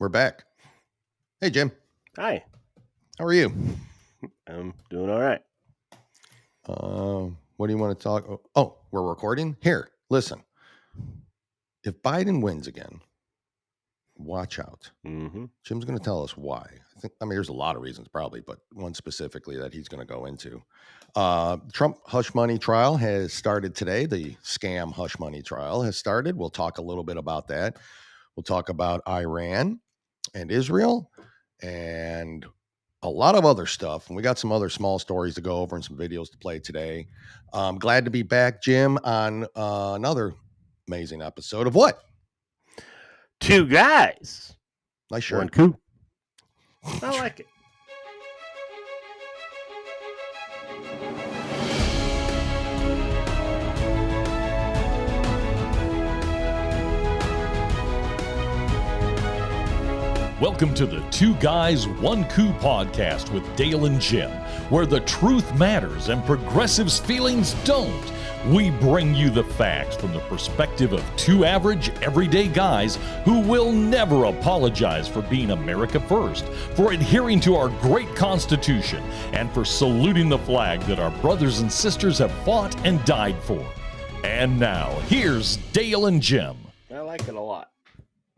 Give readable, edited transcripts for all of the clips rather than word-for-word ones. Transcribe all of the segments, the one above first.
We're back. Hey, Jim. Hi. How are you? I'm doing all right. What do you want to talk? Oh, we're recording? Here, listen. If Biden wins again, watch out. Mm-hmm. Jim's going to tell us why. I mean, there's a lot of reasons probably, but one specifically that he's going to go into. Trump hush money trial has started today. The scam hush money trial has started. We'll talk a little bit about that. We'll talk about Iran and Israel and a lot of other stuff. And we got some other small stories to go over and some videos to play today. Glad to be back, Jim, on another amazing episode of what? Two guys. Nice shirt. One coup. I like it. Welcome to the Two Guys, One Coup podcast with Dale and Jim, where the truth matters and progressives' feelings don't. We bring you the facts from the perspective of two average, everyday guys who will never apologize for being America first, for adhering to our great Constitution, and for saluting the flag that our brothers and sisters have fought and died for. And now, here's Dale and Jim. I like it a lot.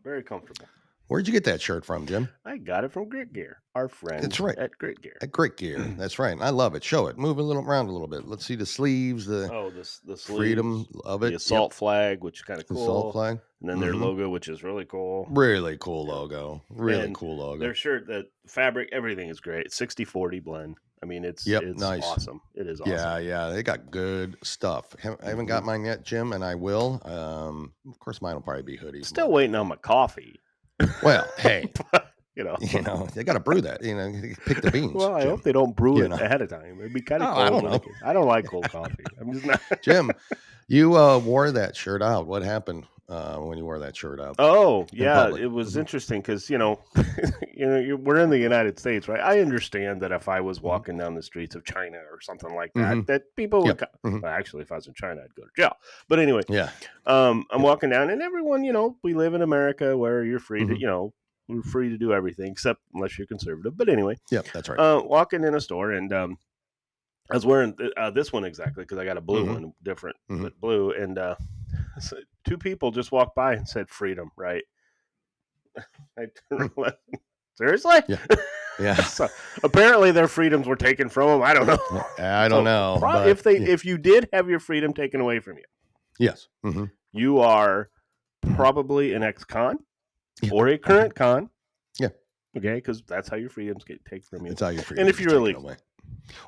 Very comfortable. Where'd you get that shirt from, Jim? I got it from Grit Gear, our friend. That's right. At Grit Gear. At Grit Gear. That's right. I love it. Show it. Move a little around a little bit. Let's see the sleeves, the sleeves, freedom of it. The assault flag, which is kind of cool. The assault flag. And then their logo, which is really cool. Really cool logo. Really cool logo. Their shirt, the fabric, everything is great. 60-40 blend. I mean, it's nice. Awesome. It is awesome. Yeah. They got good stuff. I haven't got mine yet, Jim, and I will. Of course, mine will probably be hoodies. Still waiting on my coffee. Well, hey, you know, they got to brew that. Pick the beans. Well, I hope they don't brew it ahead of time. It'd be kind of cold. I don't know. I don't like cold coffee. I'm just not. Jim, you wore that shirt out. What happened when you wore that shirt out? Oh, yeah, it was interesting because we're in the United States, right? I understand that if I was walking down the streets of China or something like that, that people would. Well, actually, if I was in China, I'd go to jail. But anyway, I'm walking down, and everyone, we live in America where you're free to, we're free to do everything except unless you're conservative. But anyway, that's right. Walking in a store, and I was wearing this one exactly because I got a blue one, different, but blue, and so two people just walked by and said "freedom," right? I turned around. Seriously? Yeah. So apparently their freedoms were taken from them. I don't know. I don't know. If you did have your freedom taken away from you, yes, you are probably an ex-con or a current con. Yeah. Okay, because that's how your freedoms get taken from you. That's how your freedoms. And if you're illegal. Away.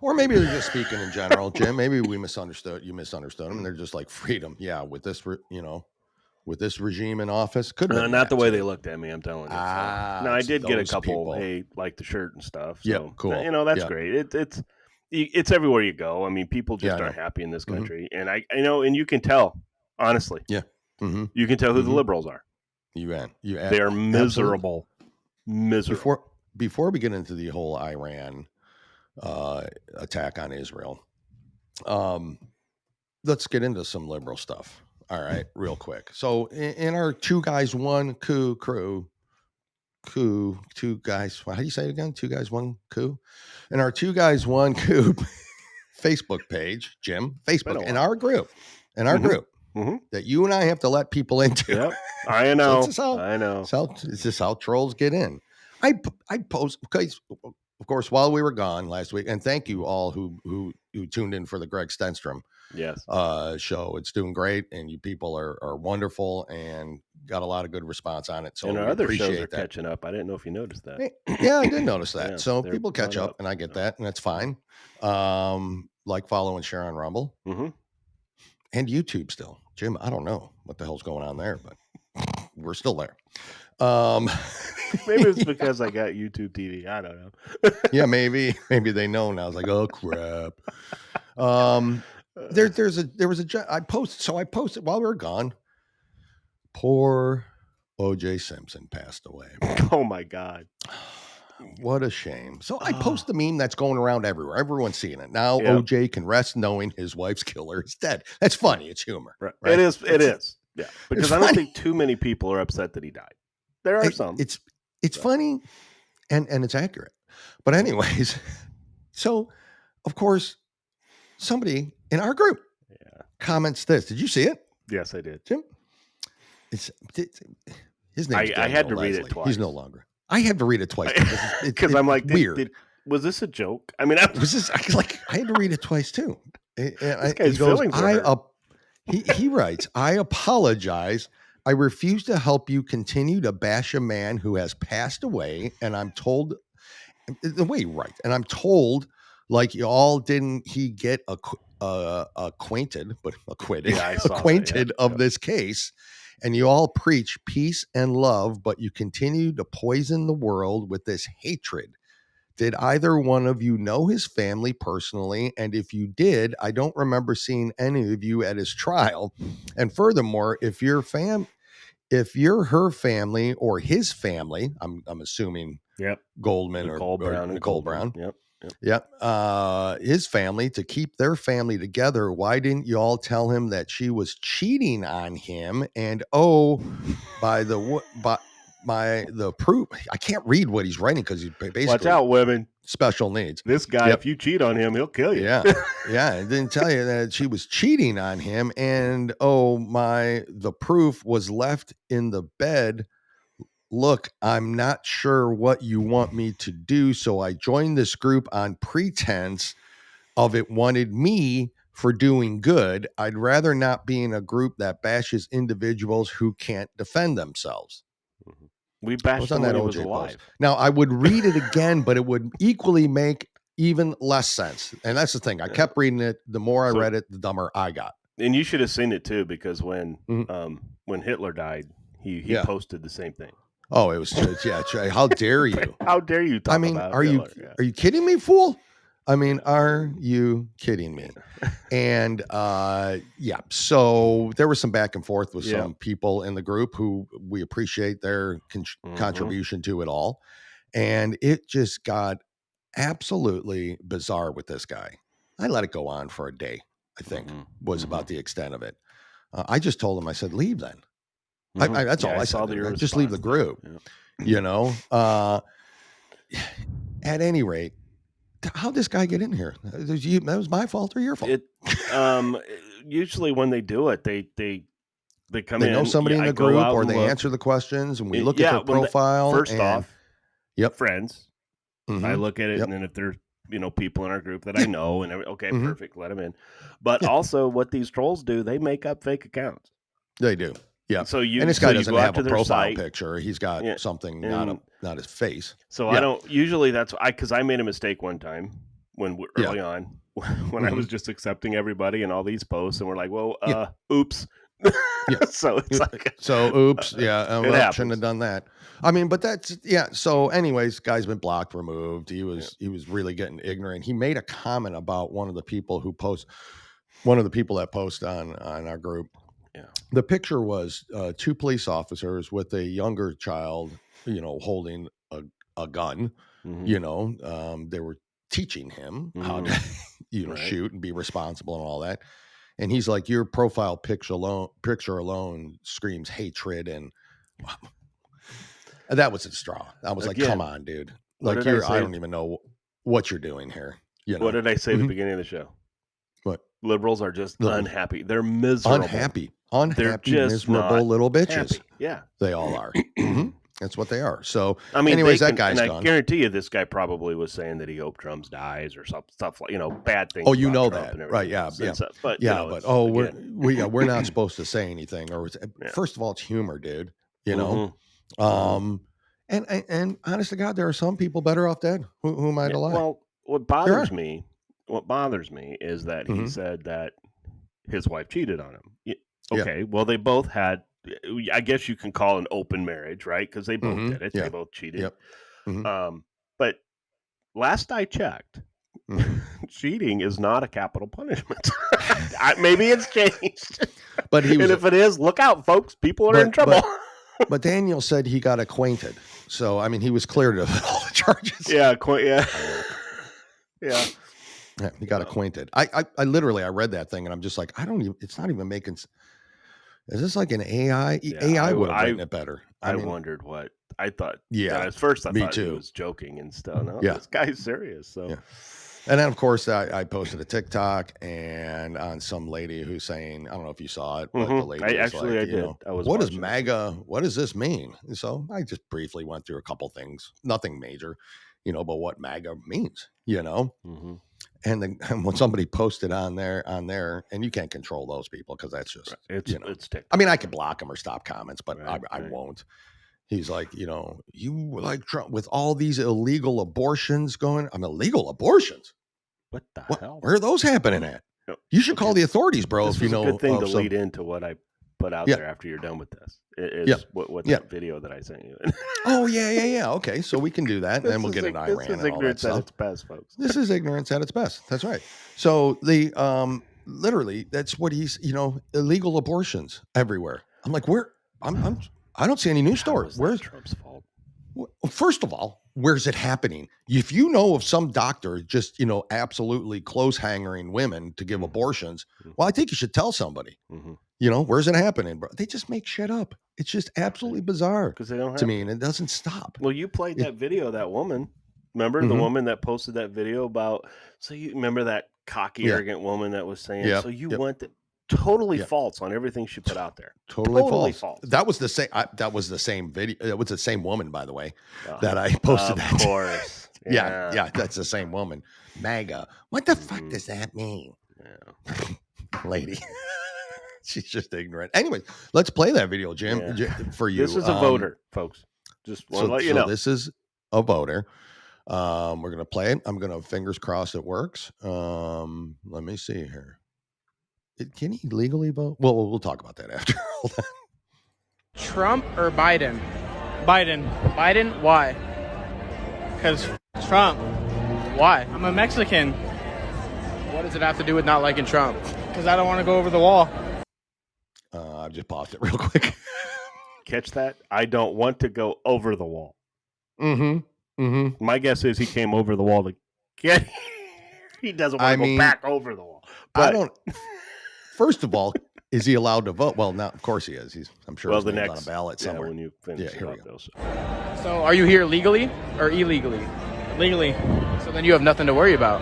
Or maybe they're just speaking in general, Jim. Maybe we misunderstood. You misunderstood them, and they're just like freedom. Yeah, with this, with this regime in office, could have not the way they looked at me. I'm telling you. No, I did get a couple. People. Hey, like the shirt and stuff. So, yeah, cool. That's great. It's everywhere you go. I mean, people just aren't happy in this country, and I know, and you can tell. Honestly, you can tell who the liberals are. They are miserable. Miserable. Before we get into the whole Iran attack on Israel, let's get into some liberal stuff. All right, real quick. So in our Two Guys, One Coup crew, two guys, how do you say it again? Two Guys, One Coup? In our Two Guys, One Coup Facebook page, Jim, Facebook, in our group, that you and I have to let people into. Yep, I know. I know. It's just how trolls get in. I post, because, of course, while we were gone last week, and thank you all who tuned in for the Greg Stenstrom show. It's doing great, and you people are wonderful and got a lot of good response on it. So and our other shows are catching up. I didn't know if you noticed that. Yeah, I did notice that. So people catch up, and I get that, and that's fine. Like, follow, and share on Rumble. And YouTube still. Jim, I don't know what the hell's going on there, but we're still there. Maybe it's because I got YouTube TV. I don't know. Yeah, maybe they know now. I was like, oh crap. I posted while we were gone. Poor O.J. Simpson passed away. Oh my God. What a shame. So I post the meme that's going around everywhere. Everyone's seeing it. Now OJ can rest knowing his wife's killer is dead. That's funny. It's humor. Right. It is. Yeah. Because I don't think too many people are upset that he died. There are some. It's funny and it's accurate. But anyways, so of course, somebody in our group comments this. Did you see it? Yes, I did. Jim? His name's Daniel I had to read Leslie. it twice. He's no longer. I had to read it twice because I'm like, weird. Was this a joke? I mean, I had to read it twice too. This guy's feelings were hurt. He writes, I apologize. I refuse to help you continue to bash a man who has passed away. And I'm told the way he writes, and I'm told like y'all didn't he get acquainted, but acquitted, Yeah, I saw acquainted that, of this case. And you all preach peace and love, but you continue to poison the world with this hatred. Did either one of you know his family personally? And if you did, I don't remember seeing any of you at his trial. And furthermore, if you're her family or his family, I'm assuming Goldman Nicole or Nicole Brown. Yep. His family, to keep their family together, why didn't you all tell him that she was cheating on him? And by the proof, I can't read what he's writing because he's basically watch out, women, special needs. This guy, if you cheat on him, he'll kill you. Yeah, I didn't tell you that she was cheating on him, and the proof was left in the bed. Look, I'm not sure what you want me to do, so I joined this group on pretense of it wanted me for doing good. I'd rather not be in a group that bashes individuals who can't defend themselves. Mm-hmm. We bashed him when he was alive. Now, I would read it again, but it would equally make even less sense. And that's the thing. I kept reading it. The more I read it, the dumber I got. And you should have seen it too, because when Hitler died, he posted the same thing. Oh, it was how dare you? How dare you talk about Hitler? Are you kidding me, fool? I mean, are you kidding me? And so there was some back and forth with some people in the group who we appreciate their contribution to it all. And it just got absolutely bizarre with this guy. I let it go on for a day, I think, was about the extent of it. I just told him, I said, leave then. That's all I said. Just leave the group, you know? At any rate, how'd this guy get in here? That was my fault or your fault? Usually when they do it, they come in. They know somebody in the group, or they answer the questions, and we look at their profile. First off, friends. I look at it, and then if there's people in our group that I know, and perfect, let them in. But also, what these trolls do, they make up fake accounts. They do. Yeah. So and this guy doesn't have a profile picture. He's got something, not his face. So I don't usually. That's because I made a mistake one time early on when I was just accepting everybody and all these posts, and we're like, well, oops. So it's like, oops. Yeah. Shouldn't have done that. I mean, but that's So, anyways, guy's been blocked, removed. He was really getting ignorant. He made a comment about one of the people that post on our group. Yeah. The picture was 2 police officers with a younger child, holding a gun. They were teaching him how to, shoot and be responsible and all that. And he's like, your profile picture alone screams hatred. And that was a straw. I was like, come on, dude. Like, I don't even know what you're doing here. What did I say at the beginning of the show? What? Liberals are just unhappy. They're miserable. Unhappy, they're just miserable little bitches. Happy. Yeah. They all are. That's what they are. So, I mean, anyways, that guy's gone. I guarantee you this guy probably was saying that he hoped Trump dies or stuff like, bad things. Oh, you know that. Right. Yeah. But, we're not supposed to say anything. First of all, it's humor, dude. And honest to God, there are some people better off dead who might have lied. Well, what bothers me is that he said that his wife cheated on him. Okay, well, they both had, I guess you can call an open marriage, right? Because they both did it. They both cheated. Yep. But last I checked, cheating is not a capital punishment. Maybe it's changed. But if it is, look out, folks. People are in trouble. But Daniel said he got acquainted. So, I mean, he was cleared of all the charges. Yeah. Yeah, he got acquainted. I literally read that thing and I'm just like, it's not even making is this like an AI? AI would have written it better. I wondered what I thought. Yeah, at first I me thought too. he was joking and stuff. No, Yeah. this guy's serious. So. Yeah. And then, of course, I posted a TikTok and on some lady who's saying, I don't know if you saw it, but the lady was like, I did. I was what does MAGA, what does this mean? And so I just briefly went through a couple things, nothing major, but what MAGA means, Mm-hmm. And then when somebody posted on there, and you can't control those people because that's just, it's TikTok. I mean, I could block them or stop comments, but Right. I won't. He's like, you like Trump with all these illegal abortions going. Illegal abortions. What the hell? Where are those happening at? No. You should call the authorities, bro. This if you know. A good thing to lead into what I put out there after you're done with this. Is what that video that I sent you. Oh yeah. Okay, so we can do that, and then we'll get an Iran. This is ignorance at its best, folks. This is ignorance at its best. That's right. So the literally, that's what he's. Illegal abortions everywhere. I'm like, where? I don't see any news story. Where's Trump's fault? First of all, where's it happening? If you know of some doctor just, absolutely close hangering women to give abortions, well, I think you should tell somebody. Where's it happening, bro? They just make shit up. It's just absolutely bizarre because they don't have to me, and it doesn't stop. Well, you played that video, that woman. Remember the woman that posted that video about? So you remember that cocky, arrogant woman that was saying? So you went to. Totally false on everything she put out there. Totally false. That was the same. That was the same video. It was the same woman, by the way, that I posted. Of course. Yeah. That's the same woman. MAGA. What the fuck does that mean? Yeah. Lady. She's just ignorant. Anyway, let's play that video, Jim, for you. This is a voter, folks. Just want to let you know. This is a voter. We're gonna play it. I'm gonna fingers crossed it works. Let me see here. Can he legally vote? Well, we'll talk about that after. Hold on. Trump or Biden? Biden. Biden? Why? Because Trump. Why? I'm a Mexican. What does it have to do with not liking Trump? Because I don't want to go over the wall. I just paused it real quick. Catch that? I don't want to go over the wall. My guess is he came over the wall to get. He doesn't want to go back over the wall. But, I don't. First of all, is he allowed to vote? Well, now, of course he is. I'm sure his name's on a ballot somewhere. When you finish here we go. So are you here legally or illegally? Legally. So then you have nothing to worry about.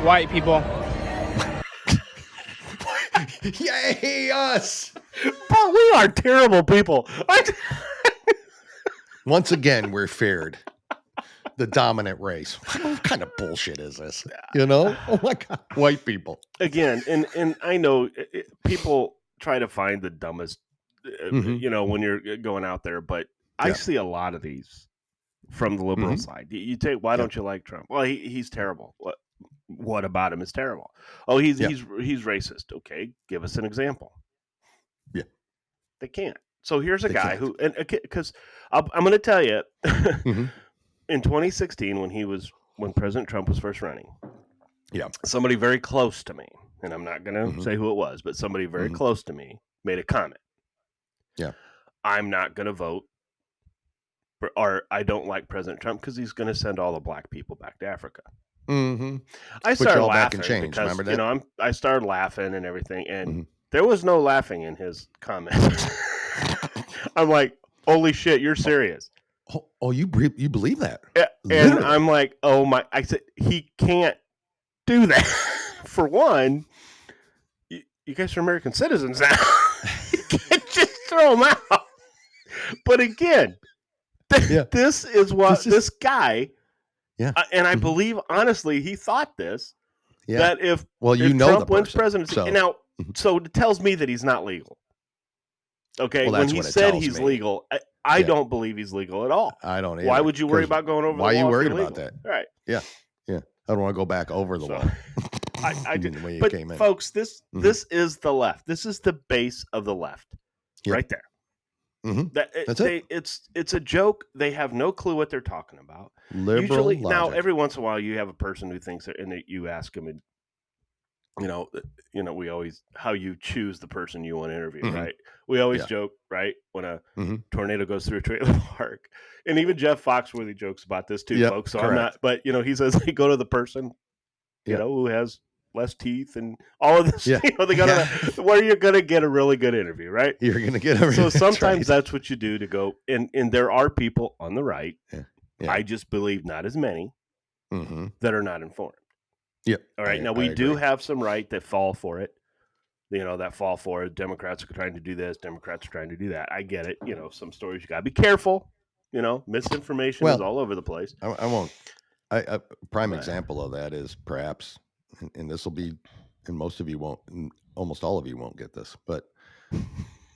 White people. Yay, us! But we are terrible people. Once again, we're feared. The dominant race. What kind of bullshit is this? Oh my God, white people again. And I know people try to find the dumbest, when you're going out there, but I see a lot of these from the liberal side. You take, why don't you like Trump? Well, he's terrible. What about him is terrible? Oh, he's racist. Okay, give us an example. Yeah, they can't. So here's a guy who, and because I'm going to tell you. In 2016, when President Trump was first running, somebody very close to me, and I'm not going to say who it was, but somebody very close to me made a comment. Yeah, I'm not going to vote, or I don't like President Trump because he's going to send all the black people back to Africa. I started laughing because remember that? I started laughing and everything, and there was no laughing in his comment. I'm like, holy shit, you're serious. Oh, you believe that? Yeah, and I'm like, oh my! I said he can't do that. For one, you guys are American citizens now. You can't just throw them out. But again, this is what this guy. Yeah, and I believe honestly, he thought this. Yeah. That if Trump wins presidency, so it tells me that he's not legal. Okay, when he said he's legal. I don't believe he's legal at all. I don't either. Why would you worry about going over the wall? Why are you worried about that? Right. Yeah. I don't want to go back over the wall. I did. But folks, this is the left. This is the base of the left. Right there. That's it. It's a joke. They have no clue what they're talking about. Liberal Usually, logic. now every once in a while, you have a person who thinks that, and you ask them, and we always how you choose the person you want to interview, right? We always joke, right, when a tornado goes through a trailer park, and even Jeff Foxworthy jokes about this too, folks. So correct. I'm not, but he says they go to the person, who has less teeth and all of this. Yeah. They go to where you're going to get a really good interview, right? You're going to get a So sometimes that's what you do to go. And there are people on the right. Yeah. Yeah. I just believe not as many that are not informed. Yep. All right. Now, we do have some right that fall for it. That fall for it. Democrats are trying to do this. Democrats are trying to do that. I get it. Some stories you got to be careful. Misinformation is all over the place. I won't. A prime example of that is perhaps, and this will be, and most of you won't, and almost all of you won't get this, but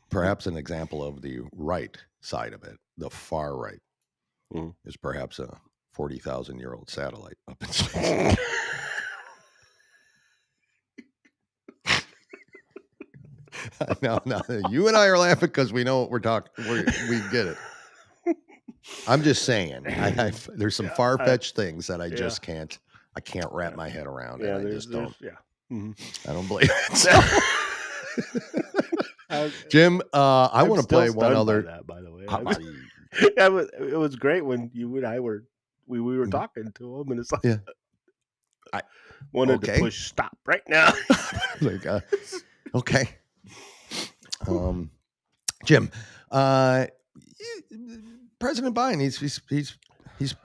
perhaps an example of the right side of it, the far right, is perhaps a 40,000-year-old satellite up in space. No, you and I are laughing because we know what we're talking. We get it. I'm just saying, there's some far-fetched things that I just can't. I can't wrap my head around, and I just don't. Yeah, I don't believe it. So. Jim, I want to play one other. That, by the way, it was great when you and I were talking to him, and it's like, I wanted to push stop right now. Like, okay. Jim, President Biden, he's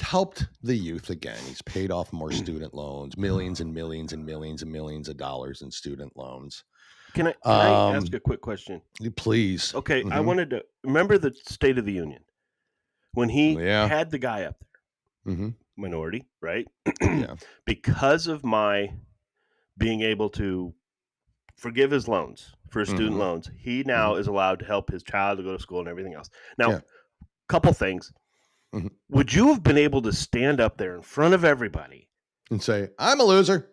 helped the youth again. He's paid off more student loans, millions and millions and millions and millions of dollars in student loans. Can I ask a quick question? Please. Okay, I wanted to remember the State of the Union when he had the guy up there, minority, right? Because of my being able to forgive his loans for his student loans, he now is allowed to help his child to go to school and everything else. Now, couple things. Would you have been able to stand up there in front of everybody and say, I'm a loser?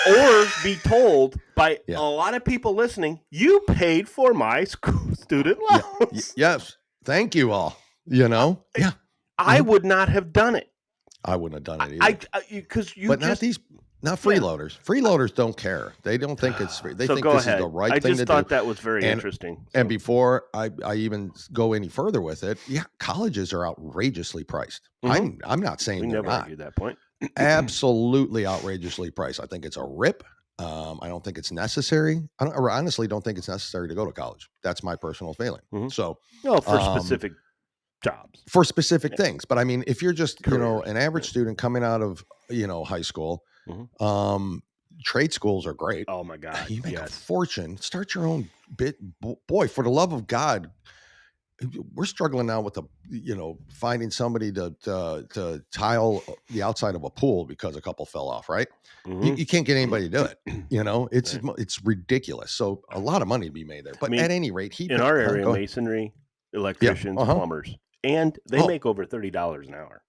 Or be told by a lot of people listening, you paid for my student loans. Yes. Thank you all. I would not have done it. I wouldn't have done it either. Not freeloaders. Freeloaders don't care. They don't think it's free. They think this is the right thing to do. I just thought that was very interesting. And before I even go any further with it, colleges are outrageously priced. I'm not saying they're not. We never argued that point. Absolutely outrageously priced. I think it's a rip. I don't think it's necessary. I honestly don't think it's necessary to go to college. That's my personal feeling. So, for specific jobs, for specific things. But I mean, if you're just an average student coming out of high school. Trade schools are great. Oh my God. You make a fortune. Start your own bit. Boy, for the love of God, we're struggling now with finding somebody to tile the outside of a pool because a couple fell off, right? You can't get anybody to do it. It's ridiculous. So a lot of money to be made there. But at any rate, in our area, masonry, electricians, plumbers, and they make over $30 an hour.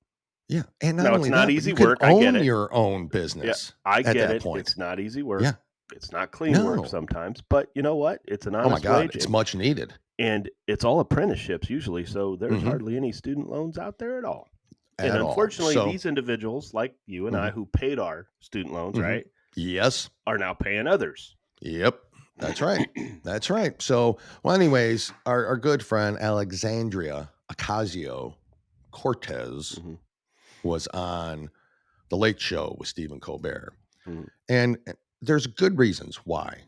Yeah, and it's not easy work. I get it. Your own business. Yeah, I get it. Point. It's not easy work. Yeah. It's not clean work sometimes, but you know what? It's an honest wage. It's much needed. And it's all apprenticeships usually, so there's hardly any student loans out there at all. And unfortunately, these individuals like you and I who paid our student loans, right? Yes. Are now paying others. Yep. That's right. That's right. So, anyways, our good friend Alexandria Ocasio-Cortez was on The Late Show with Stephen Colbert. And there's good reasons why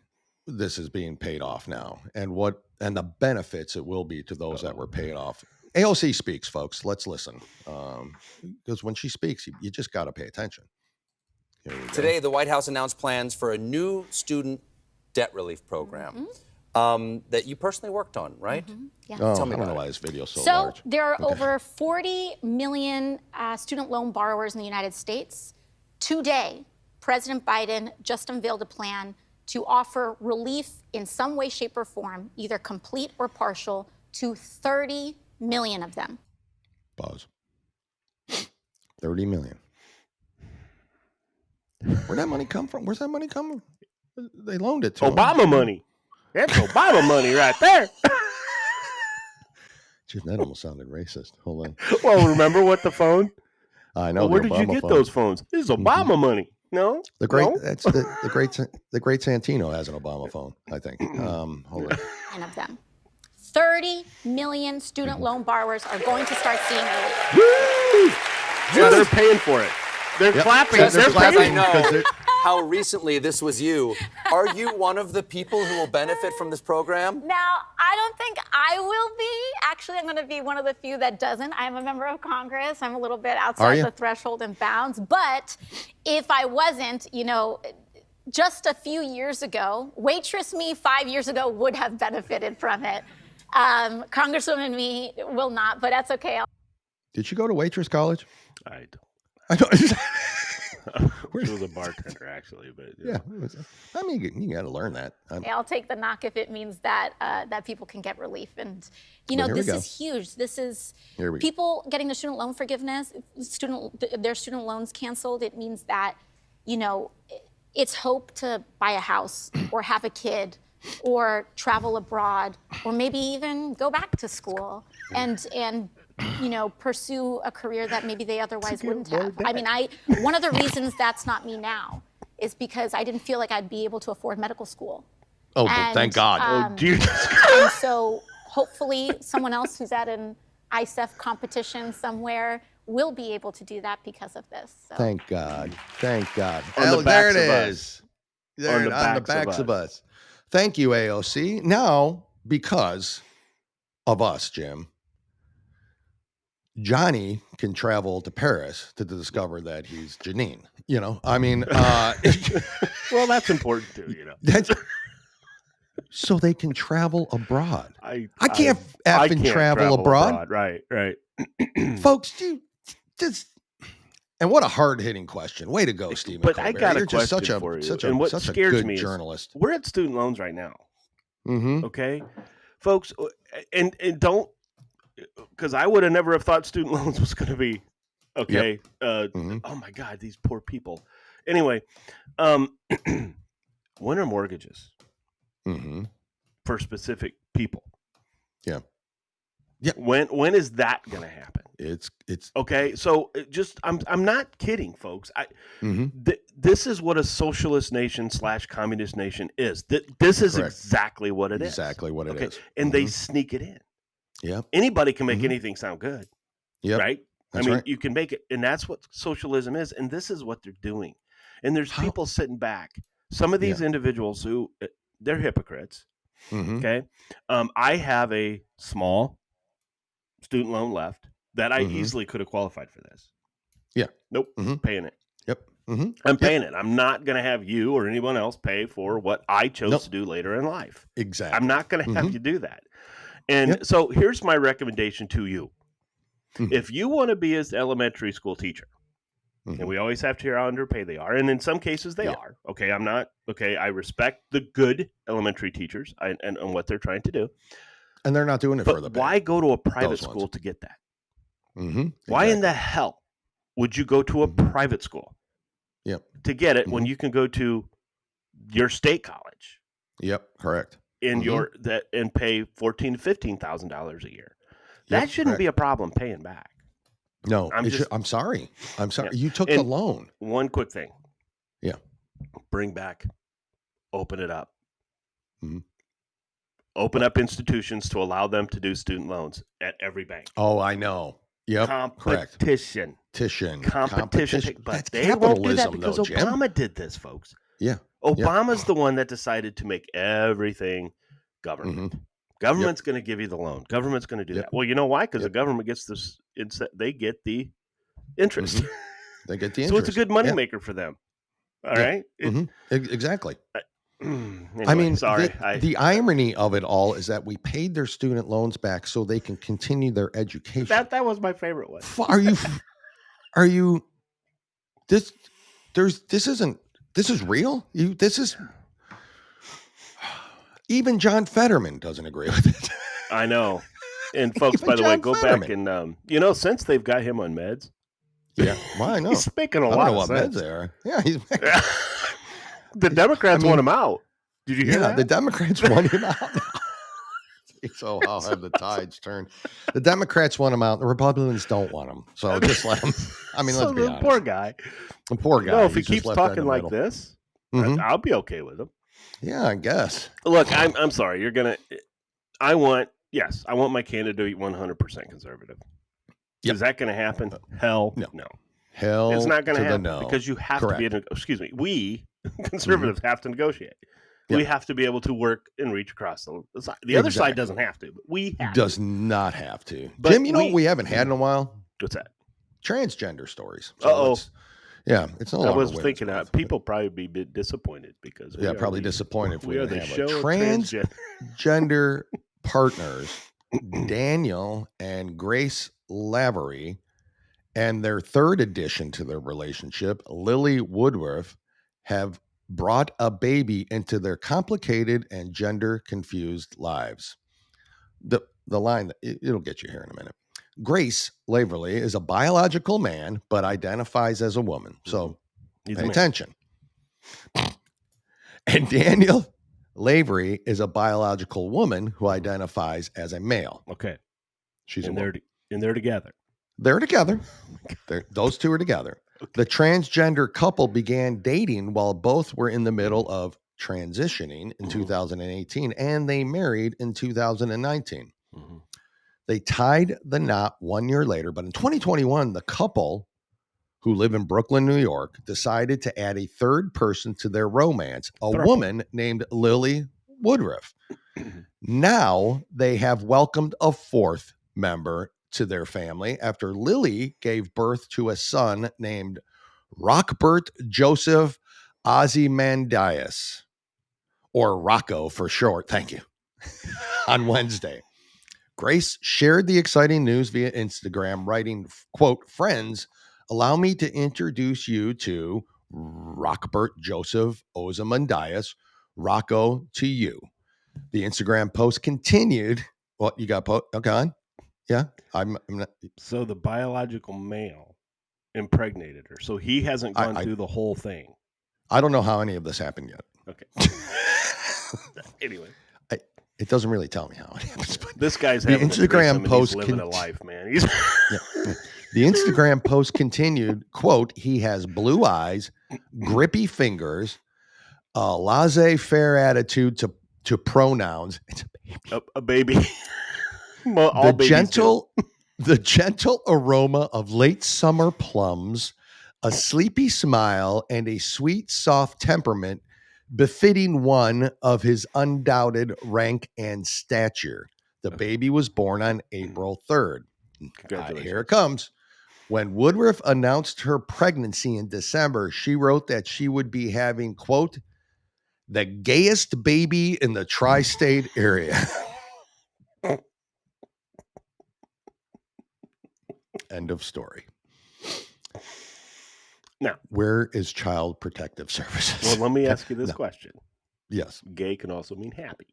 this is being paid off now and the benefits it will be to those that were paid off. AOC speaks, folks. Let's listen. Because when she speaks, you just got to pay attention. Today, the White House announced plans for a new student debt relief program that you personally worked on, right? Yeah. Tell me I don't know why this video is so large. So there are over 40 million student loan borrowers in the United States. Today, President Biden just unveiled a plan to offer relief in some way, shape, or form, either complete or partial, to 30 million of them. Pause. 30 million. Where'd that money come from? Where's that money coming? They loaned it to Obama money. That's Obama money right there. Jeez, that almost sounded racist. Hold on. Well, remember what the phone? I know. Where did you get those phones? This is Obama money. No, the great Santino has an Obama phone, I think. Hold on. And of them, 30 million student loan borrowers are going to start seeing relief. Yeah, they're paying for it. They're clapping. They're clapping. how recently this was you. Are you one of the people who will benefit from this program? Now, I don't think I will be. Actually, I'm going to be one of the few that doesn't. I'm a member of Congress. I'm a little bit outside the threshold and bounds. But if I wasn't, just a few years ago, waitress me 5 years ago would have benefited from it. Congresswoman me will not, but that's okay. Did you go to waitress college? I don't. I don't. She was a bartender, actually, but yeah. I mean, you got to learn that. I'll take the knock if it means that that people can get relief, and this is huge. This is people getting the student loan forgiveness, their student loans canceled. It means that it's hope to buy a house or have a kid or travel abroad or maybe even go back to school and pursue a career that maybe they otherwise wouldn't have. I mean, one of the reasons that's not me now is because I didn't feel like I'd be able to afford medical school. Oh, well, thank God. Oh, Jesus. And so hopefully someone else who's at an ISEF competition somewhere will be able to do that because of this. So. Thank God. Thank God. On the there backs it of is. us. There, on the backs of us. Thank you, AOC. Now, because of us, Jim, Johnny can travel to Paris to discover that he's Janine. I mean, well, that's important too. So they can travel abroad. I can't travel abroad. Right. Folks, and what a hard-hitting question. Way to go, Stephen. But Colbert. I got a You're just question for you. And what scares good me journalist. We're at student loans right now. Mm-hmm. Okay, folks, and don't, because I would have never have thought student loans was going to be okay. Yep. Oh my God, these poor people. Anyway, when are mortgages for specific people? Yeah. Yeah. When is that going to happen? It's okay. So I'm not kidding, folks. This is what a socialist nation / communist nation is. This is correct. Exactly what it is. Exactly what it is. And they sneak it in. Yeah. Anybody can make anything sound good. Yeah. Right. That's right. You can make it, and that's what socialism is. And this is what they're doing. And there's people sitting back. Some of these individuals who they're hypocrites. Okay. I have a small student loan left that I easily could have qualified for this. Yeah. Nope. Paying it. Yep. I'm paying it. I'm not going to have you or anyone else pay for what I chose to do later in life. Exactly. I'm not going to have you do that. And so here's my recommendation to you. If you want to be an elementary school teacher, and we always have to hear how underpaid they are, and in some cases they are. Okay, I'm not. Okay, I respect the good elementary teachers and what they're trying to do. And they're not doing it for the bad. Why go to a private school to get that? Why in the hell would you go to a private school to get it when you can go to your state college? Yep, correct. And and pay $14,000 to $15,000 a year. That shouldn't be a problem paying back. No, I'm sorry. I'm sorry. You took the loan. One quick thing. Yeah. Bring back, open it up. Open up institutions to allow them to do student loans at every bank. Oh, I know. Yep. Competition. Competition. But that's they won't do that capitalism, because though, Jim. Obama did this, folks. Yeah. Obama's the one that decided to make everything government. Government's going to give you the loan. Government's going to do that. Well, you know why? Because the government gets this. They get the interest. They get the interest. So it's a good moneymaker for them. All right. Exactly. Anyway, I mean, sorry. The irony of it all is that we paid their student loans back so they can continue their education. That was my favorite one. This is real? This is even John Fetterman doesn't agree with it. I know. And folks, by the way, go back and since they've got him on meds. Yeah, well, I know. He's making a lot of sense. I don't know what meds they are. Yeah, he's the Democrats want him out. Did you hear that? The Democrats want him out now. So how have the tides turned? The Democrats want him out. The Republicans don't want him. So just let him. I mean, let's be honest. Poor guy. The poor guy. No, if he keeps talking like this, I'll be okay with him. Yeah, I guess. Look, I'm sorry. I want my candidate to be 100% conservative. Is that going to happen? Hell no. Hell It's not going to to the happen no. because you have Correct. to be. We conservatives have to negotiate. Yep. We have to be able to work and reach across the side. The other side doesn't have to, but we have Does not have to. But Jim, you know what we haven't had in a while? What's that? Transgender stories. So it's no longer. I was women's thinking month, people probably be a bit disappointed because probably disappointed if we are didn't the have show a of transgender partners, Daniel and Grace Lavery, and their third addition to their relationship, Lily Woodruff, have brought a baby into their complicated and gender confused lives. The line, it'll get you here in a minute. Grace Laverly is a biological man, but identifies as a woman. So pay attention. And Daniel Lavery is a biological woman who identifies as a male. Okay. She's and they're together. They're together. Those two are together. Okay. The transgender couple began dating while both were in the middle of transitioning in 2018, and they married in 2019. They tied the knot 1 year later, but in 2021, the couple, who live in Brooklyn, New York, decided to add a third person to their romance, a woman named Lily Woodruff. Now they have welcomed a fourth member to their family after Lily gave birth to a son named Rockbert Joseph Ozymandias, or Rocco for short. Thank you. On Wednesday. Grace shared the exciting news via Instagram, writing, quote, "Friends, allow me to introduce you to Rockbert Joseph Ozymandias, Rocco to you." The Instagram post continued. What you got? Okay, on? Yeah, I'm not. So the biological male impregnated her. So he hasn't gone through the whole thing. I don't know how any of this happened yet. Okay. Anyway. It doesn't really tell me how it happens. But this guy's the having Instagram post he's living a life, man. The Instagram post continued, quote, "He has blue eyes, grippy fingers, a laissez-faire attitude to pronouns." It's a baby. The gentle aroma of late summer plums, a sleepy smile, and a sweet, soft temperament befitting one of his undoubted rank and stature. The baby was born on April 3rd. Here it comes. When Woodruff announced her pregnancy in December, she wrote that she would be having, quote, "the gayest baby in the tri-state area." End of story. Now, where is Child Protective Services? Well, let me ask you this question. Yes. Gay can also mean happy.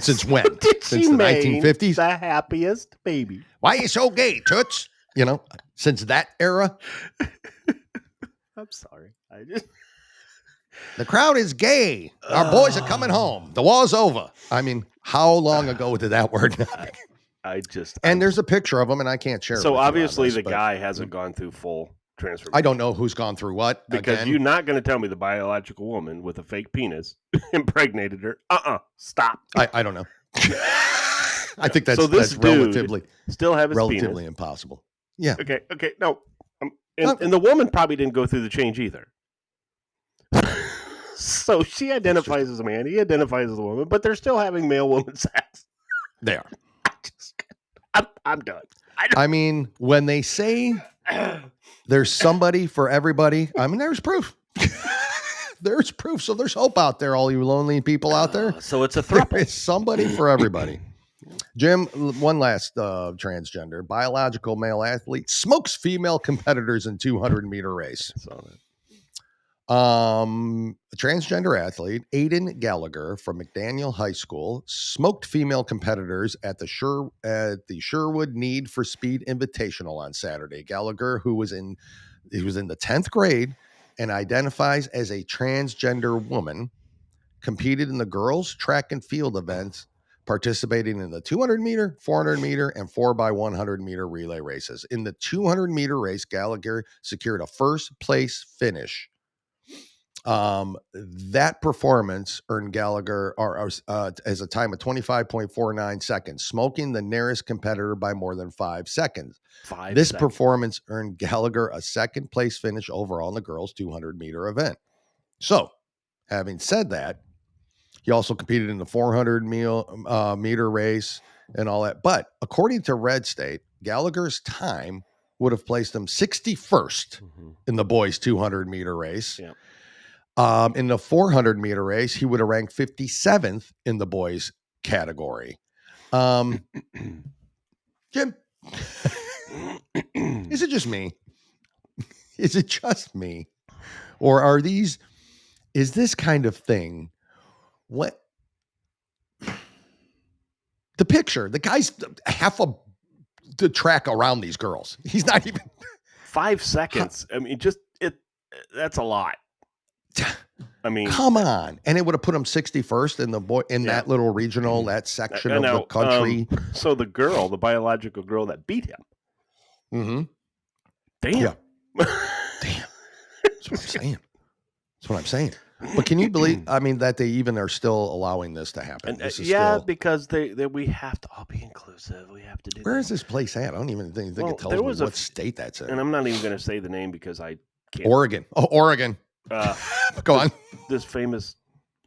Since when? Since the 1950s? The happiest baby. Why are you so gay, Toots? Since that era? I'm sorry. The crowd is gay. Our boys are coming home. The war's over. I mean, how long ago did that word happen? There's a picture of him, and I can't share it. So obviously the guy hasn't gone through full transformation. I don't know who's gone through what. Because you're not going to tell me the biological woman with a fake penis impregnated her. Stop. I don't know. I think that's relatively still have his relatively penis. Impossible. Yeah. Okay. No. And the woman probably didn't go through the change either. So she identifies as a man. He identifies as a woman, but they're still having male-woman sex. They are. I'm done. I mean, when they say there's somebody for everybody, I mean, there's proof. There's proof. So there's hope out there, all you lonely people out there. So it's a throuple. There is somebody for everybody. Jim, one last transgender. Biological male athlete smokes female competitors in 200-meter race. A transgender athlete, Aiden Gallagher from McDaniel High School, smoked female competitors at the Sherwood Need for Speed Invitational on Saturday. Gallagher, who was in the 10th grade and identifies as a transgender woman, competed in the girls' track and field events, participating in the 200-meter, 400-meter, and 4x100-meter relay races. In the 200-meter race, Gallagher secured a first-place finish That performance earned Gallagher as a time of 25.49 seconds, smoking the nearest competitor by more than 5 seconds. This performance earned Gallagher a second place finish overall in the girls' 200-meter event. So, having said that, he also competed in the 400 meter race and all that. But according to Red State, Gallagher's time would have placed him 61st in the boys' 200-meter race. Yeah. In the 400-meter race, he would have ranked 57th in the boys category. Jim, is it just me? Is it just me? Or is this kind of thing what the picture? The guy's half the track around these girls. He's not even 5 seconds. I mean, that's a lot. I mean, come on. And it would have put him 61st in that little regional, that section of the country. So the biological girl that beat him. Mm-hmm. Damn. Yeah. Damn. That's what I'm saying. But can you believe, that they even are still allowing this to happen? Because we have to all be inclusive. We have to do Where is this place at? I don't even think it tells me what state that's in. And I'm not even going to say the name because I can't. Oregon. Oh, Oregon. Go on. This famous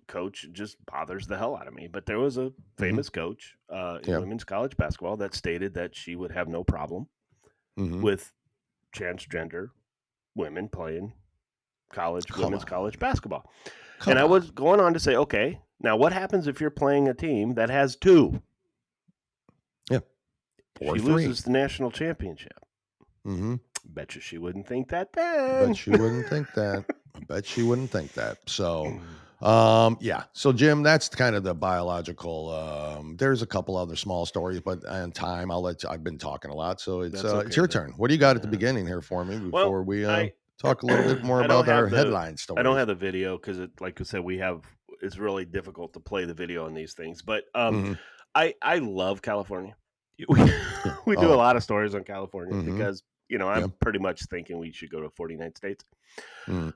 coach just bothers the hell out of me. But there was a famous coach in women's college basketball that stated that she would have no problem with transgender women playing women's college basketball. I was going on to say, okay, now what happens if you're playing a team that has two? Yeah. She loses the national championship. Mm-hmm. Bet you she wouldn't think that then. Bet she wouldn't think that. I bet she wouldn't think that. So, So, Jim, that's kind of the biological. There's a couple other small stories, but on time, I've been talking a lot, so it's your turn. What do you got at the beginning here for me before we talk a little bit more about our headline story? I don't have the video because, like I said, it's really difficult to play the video on these things. But I love California. We do a lot of stories on California because I'm pretty much thinking we should go to 49 states. Maybe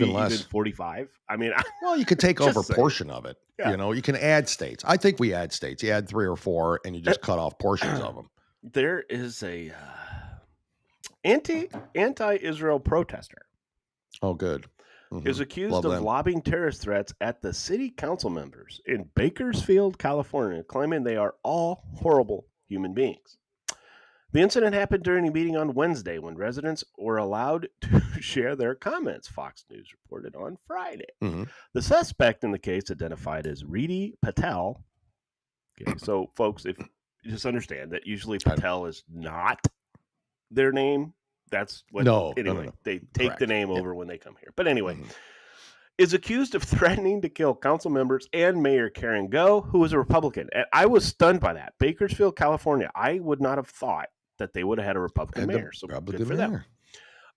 even 45. I mean, you could take over a portion of it. Yeah. You can add states. I think we add states. You add 3 or 4, and you just cut off portions of them. There is a anti-Israel protester. Oh, good. Is accused of lobbing terrorist threats at the city council members in Bakersfield, California, claiming they are all horrible human beings. The incident happened during a meeting on Wednesday when residents were allowed to share their comments, Fox News reported on Friday. The suspect in the case, identified as Reedy Patel. Okay, so, folks, if you just understand that usually Patel is not their name. That's what. No. They take the name over when they come here. But anyway, is accused of threatening to kill council members and Mayor Karen Go, who is a Republican. And I was stunned by that. Bakersfield, California. I would not have thought that they would have had a Republican mayor. So good for them.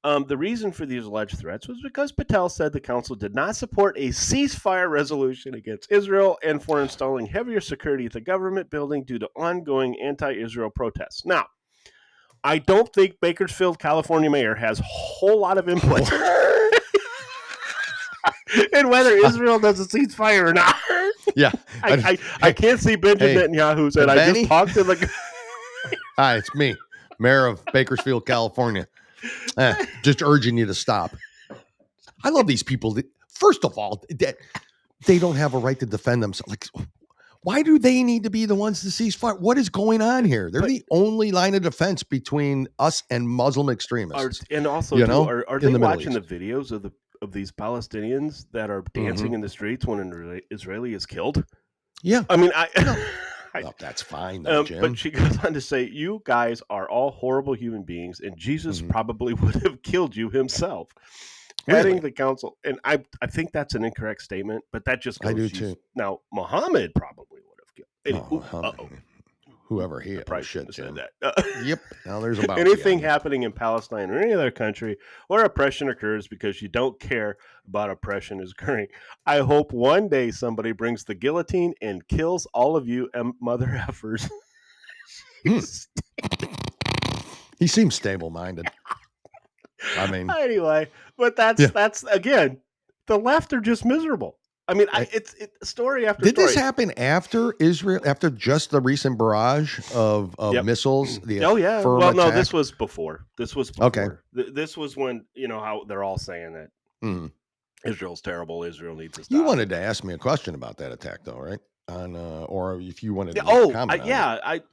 The reason for these alleged threats was because Patel said the council did not support a ceasefire resolution against Israel and for installing heavier security at the government building due to ongoing anti-Israel protests. Now, I don't think Bakersfield, California mayor has a whole lot of input in whether Israel does a ceasefire or not. Yeah. I can't see Benjamin Netanyahu said, I just talked to the... Hi, it's me, mayor of Bakersfield, California. Just urging you to stop. I love these people. First of all, they don't have a right to defend themselves. Like, why do they need to be the ones to cease fire? What is going on here? They're the only line of defense between us and Muslim extremists. And also, are they watching the videos of these Palestinians that are dancing in the streets when an Israeli is killed? Yeah. I mean, that's fine, though, Jim. But she goes on to say, you guys are all horrible human beings, and Jesus probably would have killed you himself. Really? Adding the council, and I think that's an incorrect statement, but that just goes. I do too. Now, Muhammad probably would have killed. Whoever he probably shouldn't have said that. Yep. Now there's about anything happening in Palestine or any other country where oppression occurs because you don't care about oppression is occurring. I hope one day somebody brings the guillotine and kills all of you mother effers. He seems stable-minded. I mean, anyway, but that's again, the left are just miserable. I mean, it's story after did story. this happen after Israel, after just the recent barrage of missiles? Oh yeah. firm Well, no, attack? this was before. This was before. Okay. This was when how they're all saying that Israel's terrible. Israel needs to stop. You wanted to ask me a question about that attack, though, right? On or if you wanted to comment on it.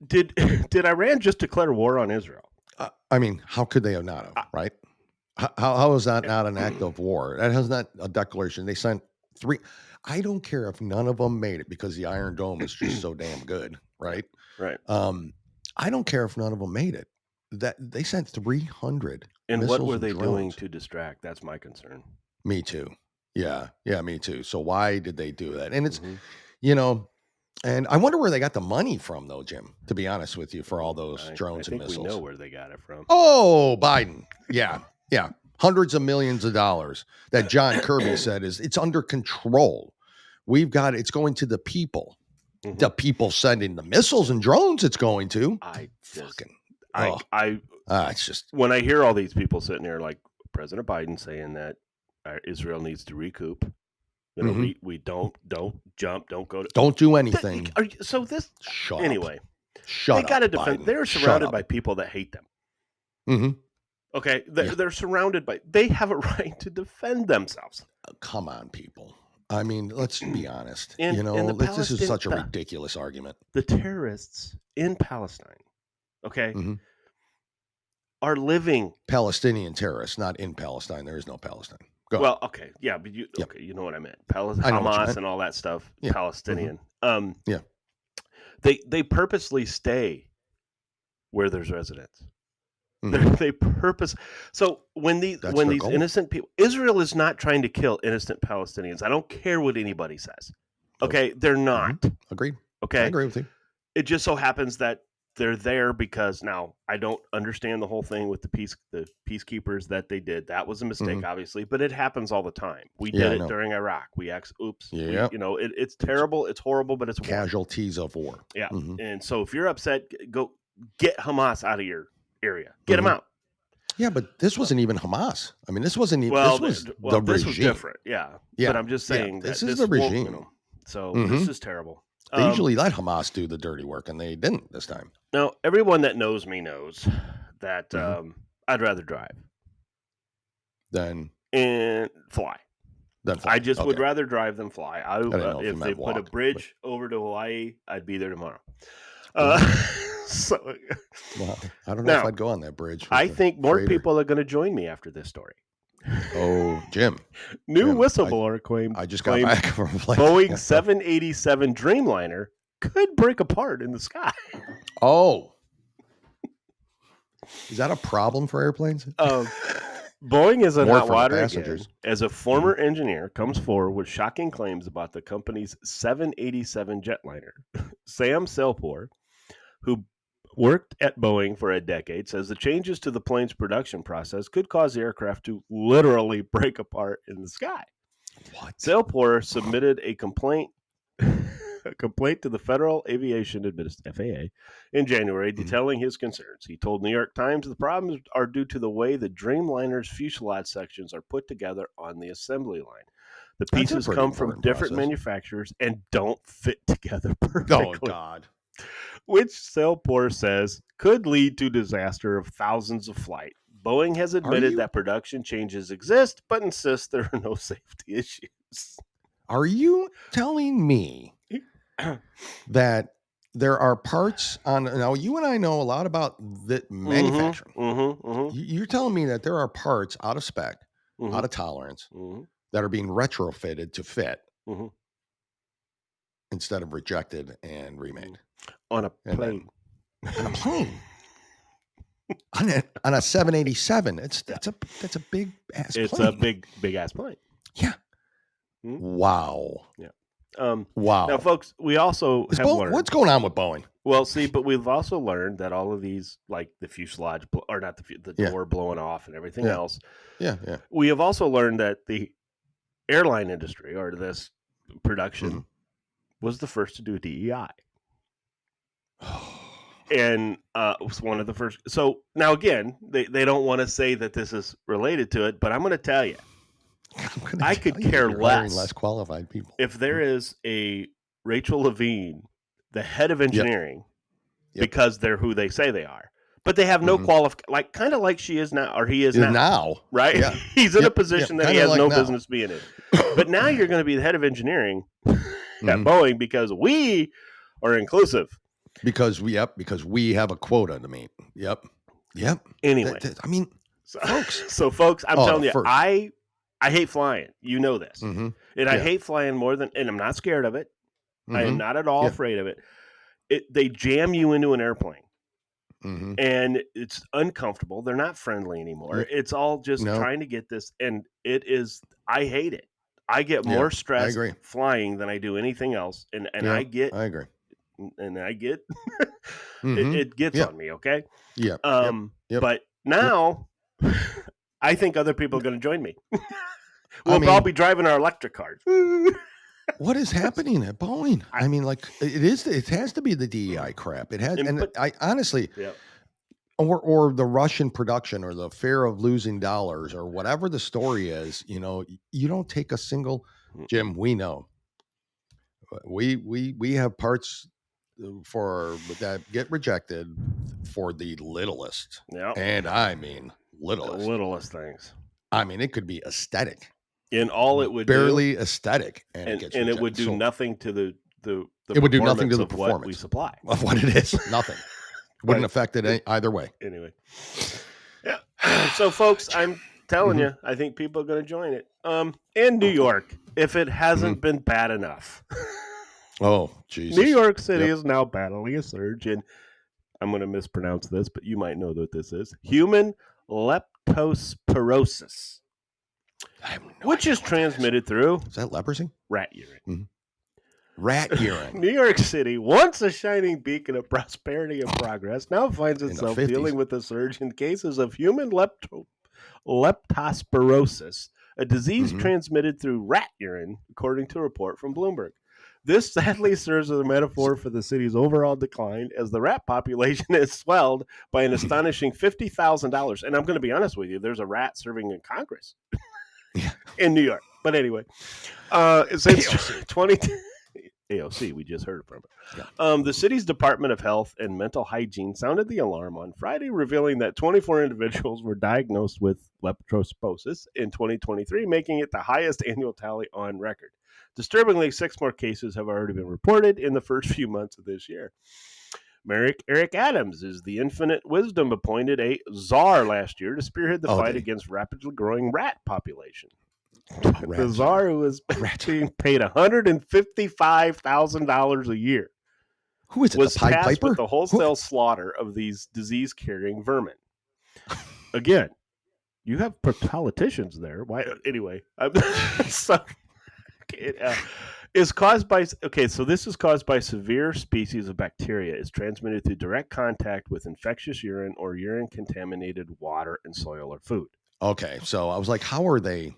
Did Iran just declare war on Israel? I mean, how could they have not have, right? How is that not an act of war? That is not a declaration. They sent 3. I don't care if none of them made it because the Iron Dome is just so damn good, right? Right. I don't care if none of them made it. That they sent 300. And what were they drones. doing to distract? That's my concern. Me too. Yeah, me too. So why did they do that? And it's, and I wonder where they got the money from, though, Jim. To be honest with you, for all those drones and missiles, we know where they got it from. Oh, Biden. Yeah. Hundreds of millions of dollars that John Kirby said it's under control. We've got it's going to the people. The people sending the missiles and drones. It's going to. It's just when I hear all these people sitting there like President Biden saying that Israel needs to recoup. We don't jump, don't go to, don't do anything. Shut up. They got to defend. They're surrounded by people that hate them. Mm-hmm. Okay, they're surrounded by. They have a right to defend themselves. Come on, people. I mean, let's be honest. This is such a ridiculous argument. The terrorists in Palestine, okay, are living Palestinian terrorists, not in Palestine. There is no Palestine. Go well, okay, yeah, but you know what I meant. Hamas and all that stuff. Yeah. Palestinian. They purposely stay where there's residents. They purpose. So when these goal. Innocent people, Israel is not trying to kill innocent Palestinians. I don't care what anybody says. Okay, they're not. Agreed. Okay, I agree with you. It just so happens that they're there because now I don't understand the whole thing with the peacekeepers that they did. That was a mistake, obviously, but it happens all the time. We did it during Iraq. It's terrible. It's horrible, but it's casualties of war. Yeah, and so if you're upset, go get Hamas out of your area. Get them out. Yeah, but this wasn't even Hamas. I mean, this wasn't even. This was the regime. This was different. Yeah. But I'm just saying this is the regime. So this is terrible. They usually let Hamas do the dirty work, and they didn't this time. Now, everyone that knows me knows that I'd rather drive than fly. I just would rather drive than fly. If they put a bridge over to Hawaii, I'd be there tomorrow. So, I don't know if I'd go on that bridge. I think more people are going to join me after this story. Oh, Jim. Whistleblower claim. I just got back from a flight. Boeing 787 Dreamliner could break apart in the sky. Oh. Is that a problem for airplanes? Boeing is in hot water again as a former engineer comes forward with shocking claims about the company's 787 jetliner. Sam Selpour, who worked at Boeing for a decade, says the changes to the plane's production process could cause the aircraft to literally break apart in the sky. What? Selpour submitted a complaint to the Federal Aviation Administration, FAA, in January, detailing his concerns. He told New York Times the problems are due to the way the Dreamliner's fuselage sections are put together on the assembly line. The pieces come from different manufacturers and don't fit together perfectly. Oh, God. Which Selpour says could lead to disaster of thousands of flights. Boeing has admitted that production changes exist, but insists there are no safety issues. Are you telling me that there are parts on now? You and I know a lot about the manufacturing. You're telling me that there are parts out of spec, out of tolerance, that are being retrofitted to fit instead of rejected and remade on a plane. On a plane. on a 787. That's a big ass plane. It's a big ass plane. Yeah. Wow. Yeah. Wow. Now, folks, we also have learned what's going on with Boeing. Well, see, but we've also learned that all of these, like the fuselage, or not the door blowing off and everything else. Yeah. We have also learned that the airline industry, or this production, was the first to do DEI. And it was one of the first. So now again, they don't want to say that this is related to it, but I'm going to tell you, I could care less qualified people. if there is a Rachel Levine, the head of engineering, because they're who they say they are, but they have no qualification, kind of like she is now, or he is now, right? Yeah. He's in a position that he has no business being in. But now you're going to be the head of engineering at Boeing because we are inclusive. Because we have a quota to meet. Yep. Anyway, folks, I'm telling you, I hate flying. You know this, and I hate flying more than, and I'm not scared of it. I am not at all afraid of it. They jam you into an airplane, and it's uncomfortable. They're not friendly anymore. It's all just trying to get this, and it is. I hate it. I get more stressed flying than I do anything else, and I agree. And I get it gets on me, okay? Yeah. But now I think other people are going to join me. We'll all be driving our electric cars. What is happening at Boeing? I mean, it has to be the DEI crap. It has, I honestly, or the Russian production, or the fear of losing dollars, or whatever the story is. You don't take a single. Jim, we know. We have parts for that get rejected for the littlest, and I mean littlest, the littlest things. I mean, it could be aesthetic, and all it would barely aesthetic, and it would do nothing to the it would do nothing to the performance what we supply of what it is. Nothing wouldn't affect it either way. Anyway, so folks, I'm telling you, I think people are going to join it. In New York, if it hasn't been bad enough. Oh, Jesus. New York City is now battling a surge in, I'm going to mispronounce this, but you might know what this is, human leptospirosis, which is transmitted through... Is that leprosy? Rat urine. Rat urine. New York City, once a shining beacon of prosperity and progress, now finds itself dealing with a surge in cases of human leptospirosis, a disease transmitted through rat urine, according to a report from Bloomberg. This sadly serves as a metaphor for the city's overall decline, as the rat population has swelled by an astonishing $50,000. And I'm going to be honest with you, there's a rat serving in Congress in New York. But anyway, since AOC, we just heard from it. The city's Department of Health and Mental Hygiene sounded the alarm on Friday, revealing that 24 individuals were diagnosed with leptospirosis in 2023, making it the highest annual tally on record. Disturbingly, 6 more cases have already been reported in the first few months of this year. Eric Adams is the infinite wisdom appointed a czar last year to spearhead the fight against rapidly growing rat population. The czar, who is being paid $155,000 a year, who is it, was the Pied tasked Piper? with the wholesale slaughter of these disease-carrying vermin. Again, you have politicians there. Why? Anyway, is caused by so this is caused by severe species of bacteria. It's transmitted through direct contact with infectious urine or urine contaminated water and soil or food. Okay, so I was like, how are they?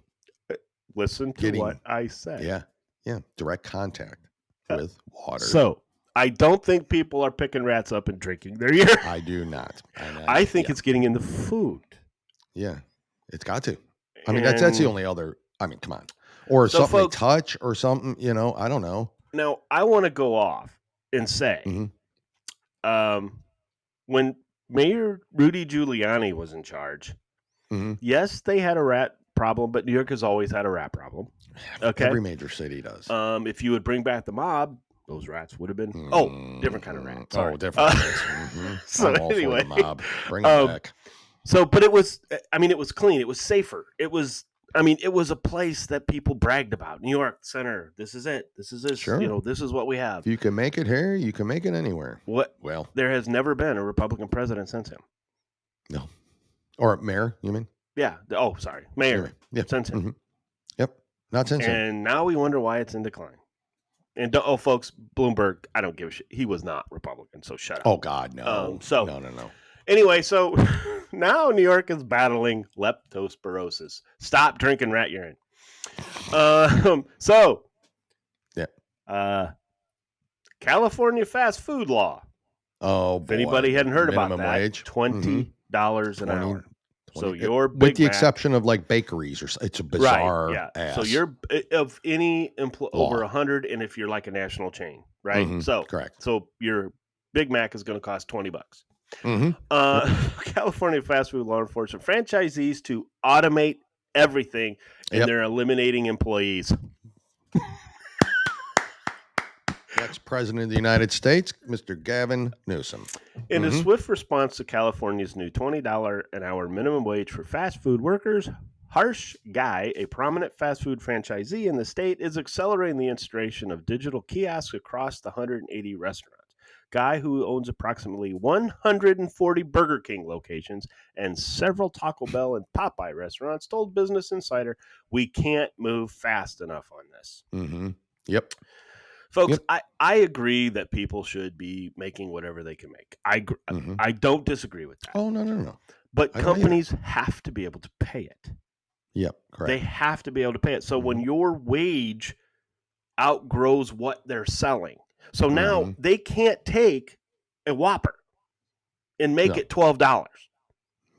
Listen to what I said. Yeah, direct contact with water. So I don't think people are picking rats up and drinking their urine. I do not. I think it's getting in the food. Yeah, it's got to. I mean, that's the only other. I mean, come on. Or something folks, they touch or something, I don't know. Now, I want to go off and say, when Mayor Rudy Giuliani was in charge, yes, they had a rat problem, but New York has always had a rat problem. Okay, every major city does. If you would bring back the mob, those rats would have been different kind of rat. Sorry. Different. So I'm all anyway, for the mob. Bring it back. So, but it was clean. It was safer. It was a place that people bragged about. New York Center. This is it. This is it. Sure. This is what we have. If you can make it here, you can make it anywhere. What? Well, there has never been a Republican president since him. No. Or mayor, you mean? Yeah. Oh, sorry. Mayor. Yeah. Since him. Yep. Not since him. And now we wonder why it's in decline. And folks, Bloomberg, I don't give a shit. He was not Republican, so shut up. Oh, God, no. No. Anyway, so now New York is battling leptospirosis. Stop drinking rat urine. California fast food law Oh, if anybody hadn't heard about that, wage. $20 an hour. 20, so your with Big the Mac, exception of like bakeries, or it's a bizarre ass. So you're of any over 100, and if you're like a national chain, right? So correct. So your Big Mac is going to cost $20. Mm-hmm. California fast food law enforcement franchisees to automate everything, and they're eliminating employees. Next president of the United States, Mr. Gavin Newsom. In a swift response to California's new $20 an hour minimum wage for fast food workers, Harsh Guy, a prominent fast food franchisee in the state, is accelerating the installation of digital kiosks across the 180 restaurants. Guy, who owns approximately 140 Burger King locations and several Taco Bell and Popeye restaurants, told Business Insider, "We can't move fast enough on this." Mm-hmm. Yep. Folks, I agree that people should be making whatever they can make. I don't disagree with that. Oh, no. But companies have to be able to pay it. Yep, correct. They have to be able to pay it. So when your wage outgrows what they're selling, so now they can't take a Whopper and make it $12.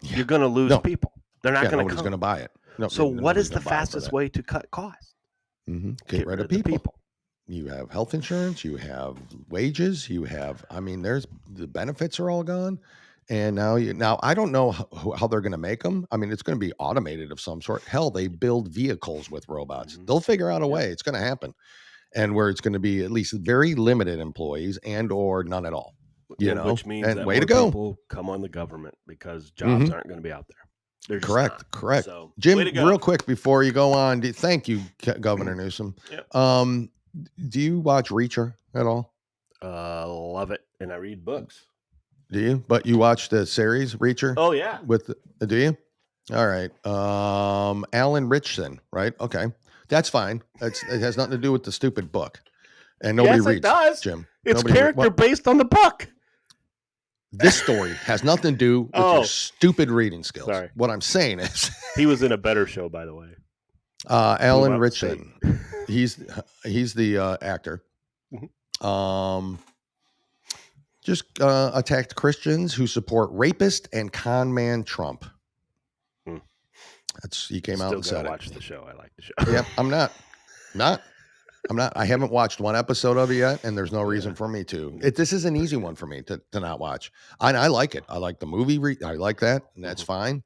Yeah. You're going to lose people. They're not going to come. Nobody's going to buy it. No, so what is the fastest way to cut costs? Get rid of people. You have health insurance, you have wages, you have, there's the benefits are all gone. And now I don't know how they're going to make them. It's going to be automated of some sort. Hell, they build vehicles with robots. They'll figure out a way. It's going to happen. And where it's going to be at least very limited employees and or none at all. Which means that way more to go. People come on the government because jobs aren't going to be out there. They're just correct. So, Jim, real quick before you go on, thank you, Governor Newsom. Yep. Do you watch Reacher at all? Love it, and I read books. Do you? But you watch the series Reacher? Oh yeah. Do you? All right. Alan Richson, right? Okay, that's fine. It has nothing to do with the stupid book, and nobody reads. It does, Jim. It's character based on the book. This story has nothing to do with your stupid reading skills. Sorry. What I'm saying is, he was in a better show, by the way. Alan Richson. He's the actor. Just attacked Christians who support rapist and con man Trump. He came out and said watch the show. I like the show. Yep, I'm not. I haven't watched one episode of it yet, and there's no reason for me to. This is an easy one for me to not watch. I like it. I like the movie. I like that, and that's fine.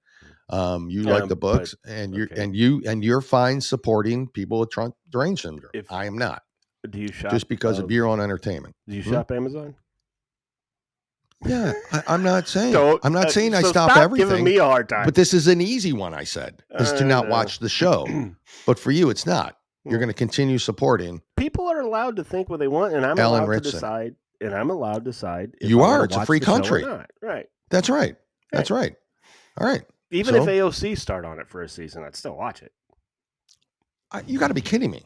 You like the books, and you're fine supporting people with Trump deranged syndrome. I am not. Do you shop just because of your own entertainment? Do you shop Amazon? Yeah, I'm not saying. I'm not saying I stop everything. Giving me a hard time. But this is an easy one. I said is to not watch the show. But for you, it's not. You're going to continue supporting. People are allowed to think what they want, and I'm allowed to decide. And I'm allowed to decide. You are. It's a free country. Right. That's right. That's right. All right. Even if AOC start on it for a season, I'd still watch it. You got to be kidding me.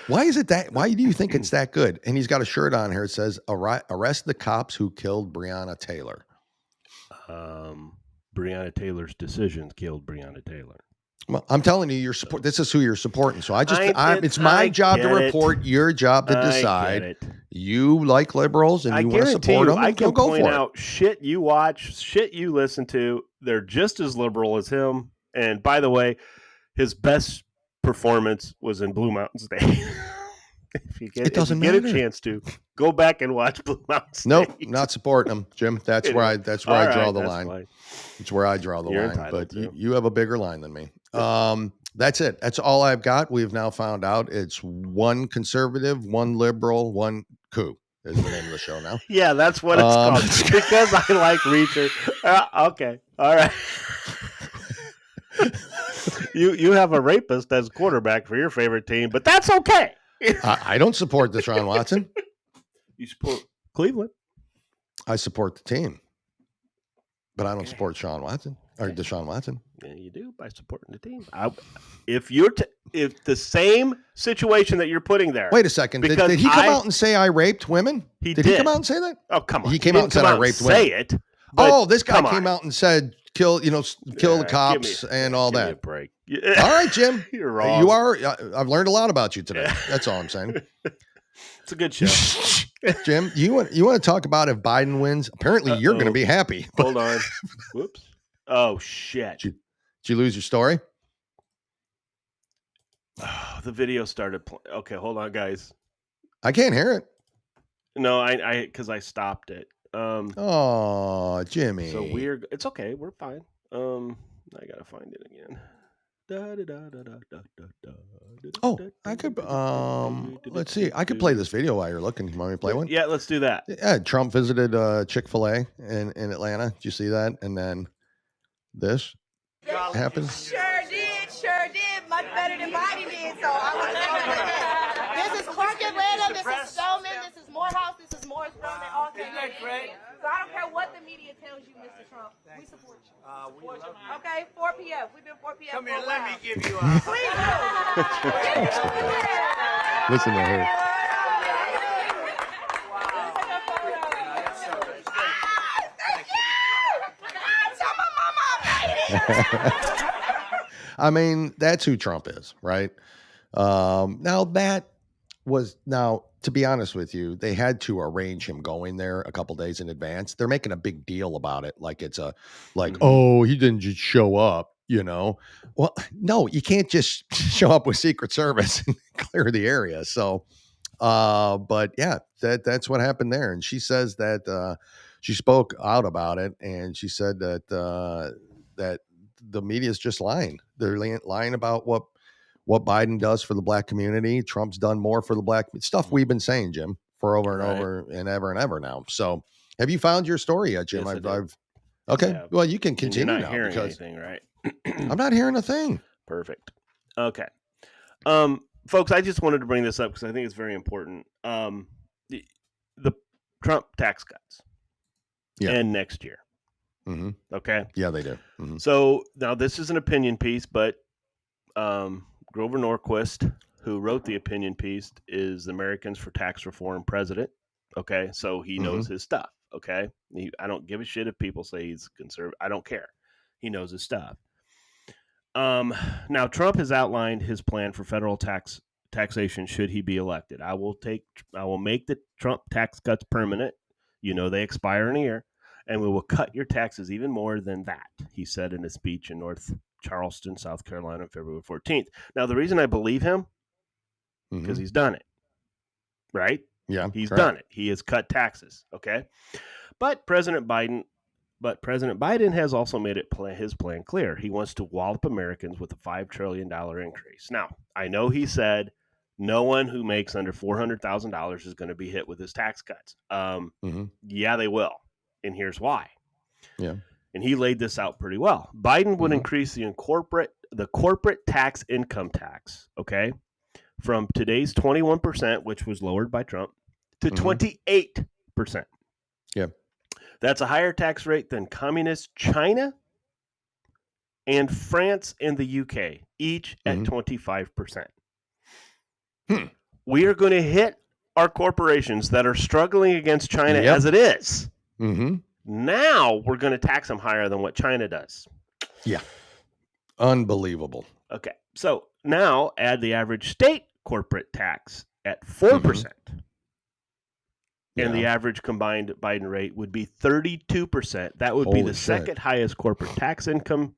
Why is it that? Why do you think it's that good? And he's got a shirt on here. It says, "Arrest the cops who killed Breonna Taylor." Breonna Taylor's decisions killed Breonna Taylor. Well, I'm telling you, this is who you're supporting. So it's my job to report, your job to decide. You like liberals and you want to support them. I can go point for out shit you watch, shit you listen to. They're just as liberal as him. And by the way, his best performance was in Blue Mountain State. If you get a chance to go back and watch Blue Mountain State. Nope, not supporting them, Jim. That's where I draw the line. Fine. It's where I draw the line. But you have a bigger line than me. That's it. That's all I've got. We've now found out it's one conservative, one liberal, one coup is the name of the show now. Yeah, that's what it's called. Because I like Reacher. Okay. All right. You have a rapist as quarterback for your favorite team, but that's okay. I don't support Deshaun Watson. You support Cleveland. I support the team, but I don't support Deshaun Watson. Yeah, you do by supporting the team. If the same situation that you're putting there. Wait a second. Did he come out and say I raped women? Did he come out and say that? Oh, come on. He came out and said I raped women. Say it. This guy came out and said kill the cops and all that. Give me a break. All right, Jim. You're wrong. You are. I've learned a lot about you today. That's all I'm saying. It's a good show. Jim, you want to talk about if Biden wins? Apparently, you're going to be happy. Hold on. Whoops. Oh shit! Did you lose your story? Oh, the video started. Okay, hold on, guys. I can't hear it. No, I because I stopped it. Oh, Jimmy. So weird. It's okay. We're fine. I gotta find it again. Oh, I could. Let's see. I could play this video while you're looking. You want me to play one? Yeah, let's do that. Yeah, Trump visited Chick-fil-A in Atlanta. Did you see that? And then this happened. Sure did. Much better than Biden did. So I was going with that. This is Clark Atlanta. This is Spelman. This is Morehouse. This is Morris Brown. They all came in. So I don't care what the media tells you, Mr. Trump. We support you. Okay, 4 p.m. We've been 4 p.m. Come here, let me give you a. Please do. Listen to her. I mean, that's who Trump is, right? Now, to be honest with you, they had to arrange him going there a couple days in advance. They're making a big deal about it. Like oh, he didn't just show up, Well, no, you can't just show up with Secret Service and clear the area. So, but yeah, that's what happened there. And she says that, she spoke out about it, and she said that, that the media is just lying. They're lying about what Biden does for the black community. Trump's done more for the black stuff we've been saying, Jim, for over and over and ever now. So have you found your story yet, Jim? Yes, okay. Yeah. Well, you can continue You're not now hearing because anything, right? I'm not hearing a thing. Perfect. Okay. Folks, I just wanted to bring this up because I think it's very important. The Trump tax cuts end next year. Mm-hmm. Okay. Yeah, they do. Mm-hmm. So now this is an opinion piece, but Grover Norquist, who wrote the opinion piece, is Americans for Tax Reform president. Okay. So he knows his stuff. Okay. I don't give a shit if people say he's conservative. I don't care. He knows his stuff. Now Trump has outlined his plan for federal taxation should he be elected. I will make the Trump tax cuts permanent. They expire in a year, and we will cut your taxes even more than that, he said in a speech in North Charleston, South Carolina, on February 14th. Now, the reason I believe him, because he's done it, right? Yeah, he's done it. He has cut taxes, okay? But President Biden has also made his plan clear. He wants to wallop Americans with a $5 trillion increase. Now, I know he said no one who makes under $400,000 is going to be hit with his tax cuts. Yeah, they will. And here's why. Yeah. And he laid this out pretty well. Biden would increase the corporate tax income tax, okay, from today's 21%, which was lowered by Trump, to 28%. Yeah. That's a higher tax rate than communist China and France and the UK, each at 25%. We are going to hit our corporations that are struggling against China as it is. Now we're going to tax them higher than what China does. Yeah. Unbelievable. Okay. So now add the average state corporate tax at 4%. And the average combined Biden rate would be 32%. That would be the second highest corporate tax income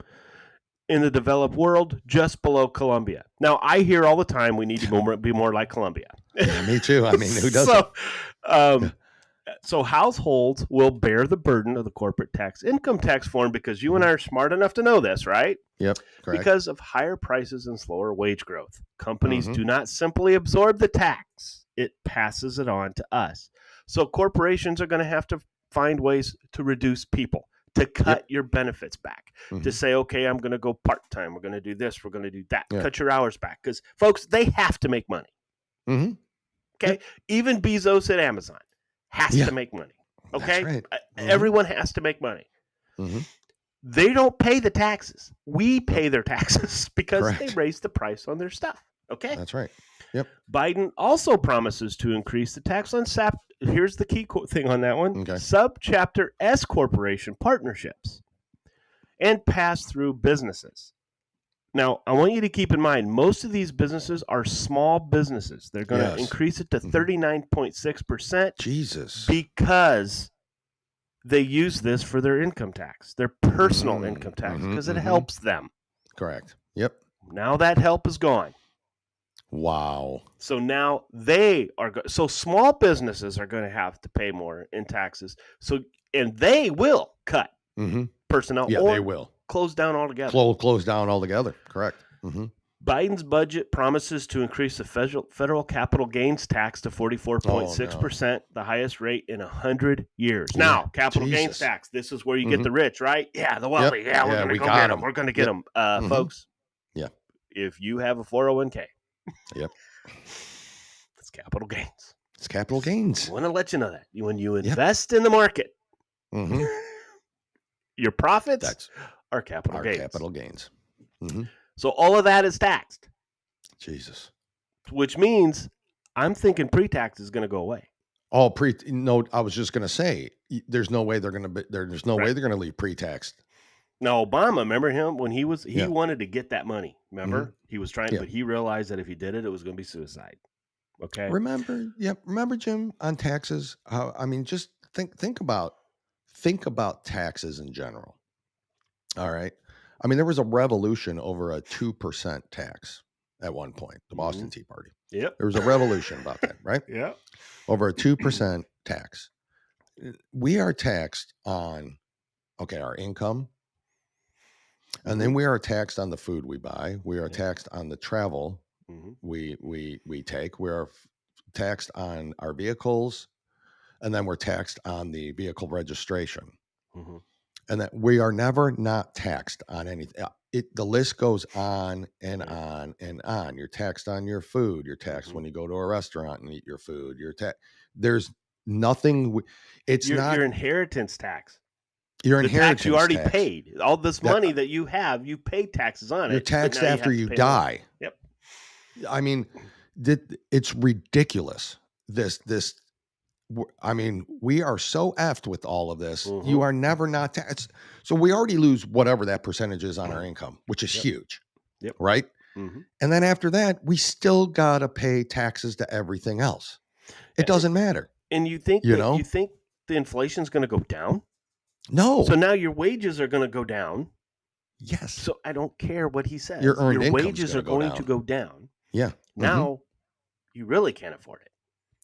in the developed world, just below Colombia. Now, I hear all the time we need to be more like Colombia. Yeah, me too. I mean, who doesn't? So households will bear the burden of the corporate income tax form because you and I are smart enough to know this, right? Yep, correct. Because of higher prices and slower wage growth. Companies do not simply absorb the tax. It passes it on to us. So corporations are going to have to find ways to reduce people, to cut your benefits back, to say, okay, I'm going to go part-time. We're going to do this. We're going to do that. Cut your hours back. Because, folks, they have to make money. Okay? Even Bezos at Amazon has to make money. Okay? That's right. Everyone has to make money. They don't pay the taxes. We pay their taxes because they raise the price on their stuff. Okay? That's right. Yep. Biden also promises to increase the tax on here's the key thing on that one. Okay. Subchapter S corporation partnerships and pass-through businesses. Now, I want you to keep in mind, most of these businesses are small businesses. They're going to increase it to 39.6%. Jesus. Because they use this for their income tax, their personal income tax, because it helps them. Correct. Yep. Now that help is gone. Wow. So now they are so small businesses are going to have to pay more in taxes. So and they will cut personnel. Yeah, or they will close down altogether. Close down altogether. Correct. Biden's budget promises to increase the federal capital gains tax to 44.6%, the highest rate in 100 years. Yeah. Now, capital gains tax, this is where you get the rich, right? Yeah, the wealthy. Yep. Yeah, we're going to go get them. We're going to get them. Folks, if you have a 401k, it's capital gains. It's capital gains. I want to let you know that. When you invest in the market, your profits are capital gains. Capital gains. So all of that is taxed. Jesus. Which means I'm thinking pre-tax is going to go away. Oh, no, I was just going to say there's no way they're going to there's no way they're going to leave pre-taxed. Now, Obama, remember him when he wanted to get that money. Remember? He was trying, but he realized that if he did it, it was going to be suicide. Okay. Remember, Jim, on taxes. I mean, just think about taxes in general. All right. I mean, there was a revolution over a 2% tax at one point, the Boston Tea Party. Yep. There was a revolution about that, right? Yeah. Over a 2% tax. We are taxed on, our income. And then we are taxed on the food we buy. We are taxed on the travel we take. We are taxed on our vehicles. And then we're taxed on the vehicle registration. And that we are never not taxed on anything. The list goes on and on and on. You're taxed on your food. You're taxed when you go to a restaurant and eat your food. There's nothing. It's not your inheritance tax. Your inheritance tax you already paid. All this money that you have, you pay taxes on it. You're taxed after you die. Yep. I mean, it's ridiculous. I mean, we are so effed with all of this. You are never not taxed. So we already lose whatever that percentage is on our income, which is huge. Yep. Right. And then after that, we still got to pay taxes to everything else. It doesn't matter. And you think you think the inflation's going to go down? No. So now your wages are going to go down. Yes. So I don't care what he says. Your wages are going to go down. Yeah. Now you really can't afford it.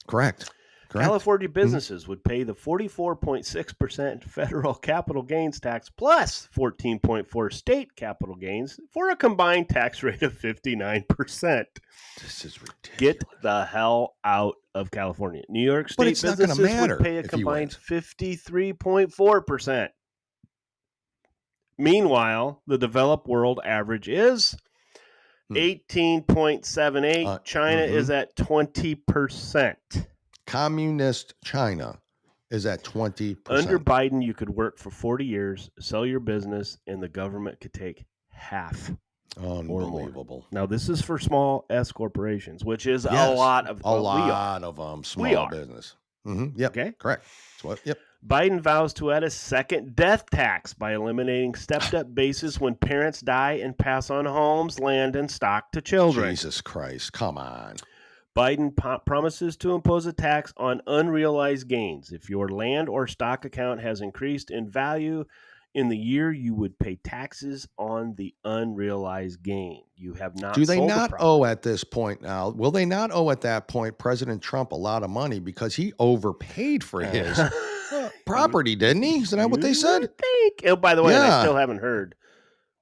Correct. California businesses would pay the 44.6% federal capital gains tax plus 14.4% state capital gains for a combined tax rate of 59%. This is ridiculous. Get the hell out of California. New York State businesses would pay a combined 53.4%. Meanwhile, the developed world average is 18.78. China is at 20%. Communist China is at 20%. Under Biden, you could work for 40 years, sell your business, and the government could take half. Unbelievable. Now, this is for small S corporations, which is a lot of them. Small business. Yep. Okay. Correct. Yep. Biden vows to add a second death tax by eliminating stepped-up basis when parents die and pass on homes, land, and stock to children. Jesus Christ. Come on. Biden promises to impose a tax on unrealized gains. If your land or stock account has increased in value in the year, you would pay taxes on the unrealized gain. You have not. Do they not owe at this point now? Will they not owe at that point President Trump a lot of money because he overpaid for his property, didn't he? Isn't that what they said? Oh, by the way, I still haven't heard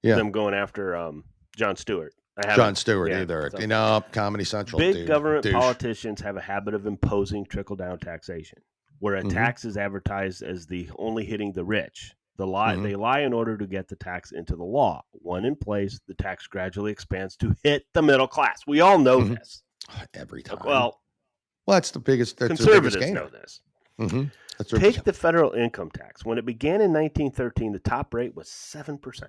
them going after Jon Stewart. Jon Stewart either. So. Comedy Central. Big government politicians have a habit of imposing trickle-down taxation, where a tax is advertised as the only hitting the rich. They lie in order to get the tax into the law. When in place, the tax gradually expands to hit the middle class. We all know this. Every time. Well, that's the biggest. Conservatives know this. Take the federal income tax. When it began in 1913, the top rate was 7%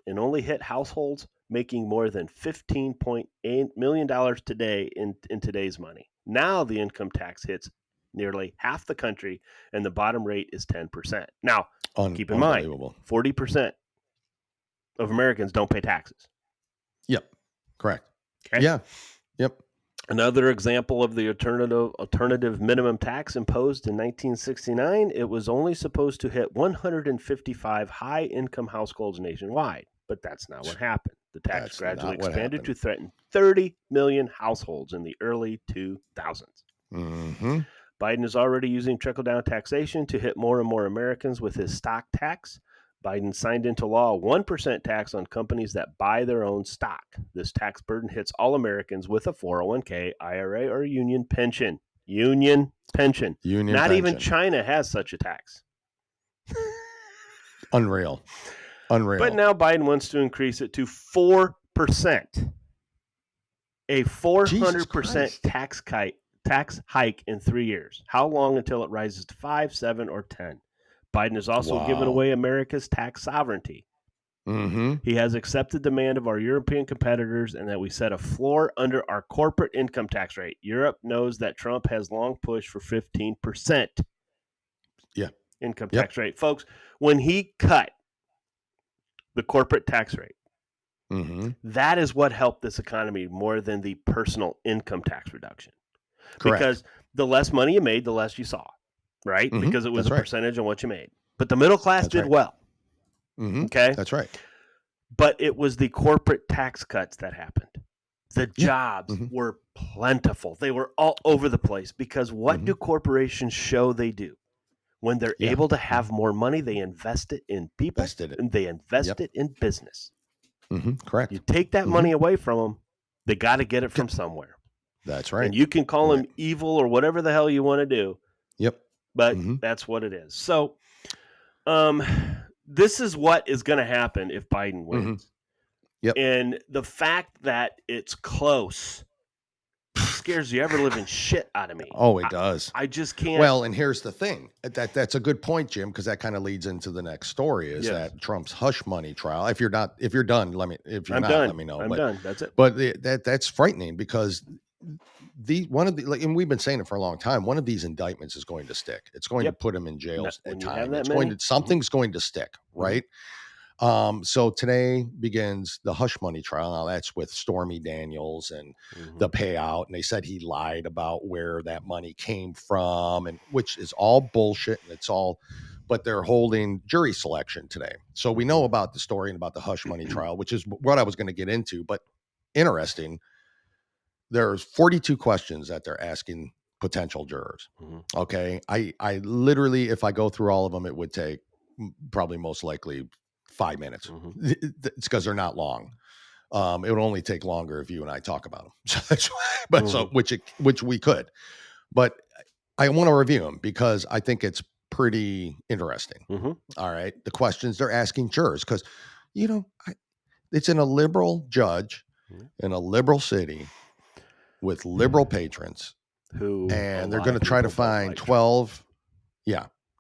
and only hit households making more than $15.8 million today in today's money. Now the income tax hits nearly half the country, and the bottom rate is 10%. Now, keep in mind, 40% of Americans don't pay taxes. Yep. Correct. Okay. Yeah. Yep. Another example of the alternative minimum tax imposed in 1969, it was only supposed to hit 155 high-income households nationwide, but that's not what happened. The tax That's gradually not what expanded happened. to threaten 30 million households in the early 2000s. Mm-hmm. Biden is already using trickle-down taxation to hit more and more Americans with his stock tax. Biden signed into law a 1% tax on companies that buy their own stock. This tax burden hits all Americans with a 401k, IRA, or union pension. Union pension. Union Not pension. even China has such a tax. Unreal. But now Biden wants to increase it to 4%. A 400% tax hike in 3 years. How long until it rises to 5, 7, or 10? Biden has also given away America's tax sovereignty. Mm-hmm. He has accepted demand of our European competitors and that we set a floor under our corporate income tax rate. Europe knows that Trump has long pushed for 15% income tax rate. Folks, when he cut the corporate tax rate, that is what helped this economy more than the personal income tax reduction. Correct. Because the less money you made, the less you saw, right? Because it was a percentage on what you made. But the middle class did well. Okay? That's right. But it was the corporate tax cuts that happened. The jobs were plentiful. They were all over the place because what do corporations show they do? When they're able to have more money, they invest it in people and they invest it in business. Correct. You take that money away from them, they got to get it from somewhere. That's right. And you can call them evil or whatever the hell you want to do. Yep. But that's what it is. So this is what is going to happen if Biden wins. Yep. And the fact that it's close scares the ever-living shit out of me. Oh, it does. I just can't. Well, and here's the thing. That's a good point, Jim, because that kind of leads into the next story is that Trump's hush money trial. If you're done, let me know. I'm done. That's it. But that's frightening because and we've been saying it for a long time. One of these indictments is going to stick. It's going to put him in jail at time. Something's going to stick, right? So today begins the hush money trial. Now that's with Stormy Daniels and the payout. And they said he lied about where that money came from, and which is all bullshit. And but they're holding jury selection today. So we know about the story and about the hush money trial, which is what I was going to get into. But interesting, there's 42 questions that they're asking potential jurors. Okay. I literally, if I go through all of them, it would take probably most likely 5 minutes. It's because they're not long. It would only take longer if you and I talk about them. So that's why, which we could. But I want to review them because I think it's pretty interesting. All right, the questions they're asking jurors because it's in a liberal judge in a liberal city with liberal patrons and they're going to try to find 12,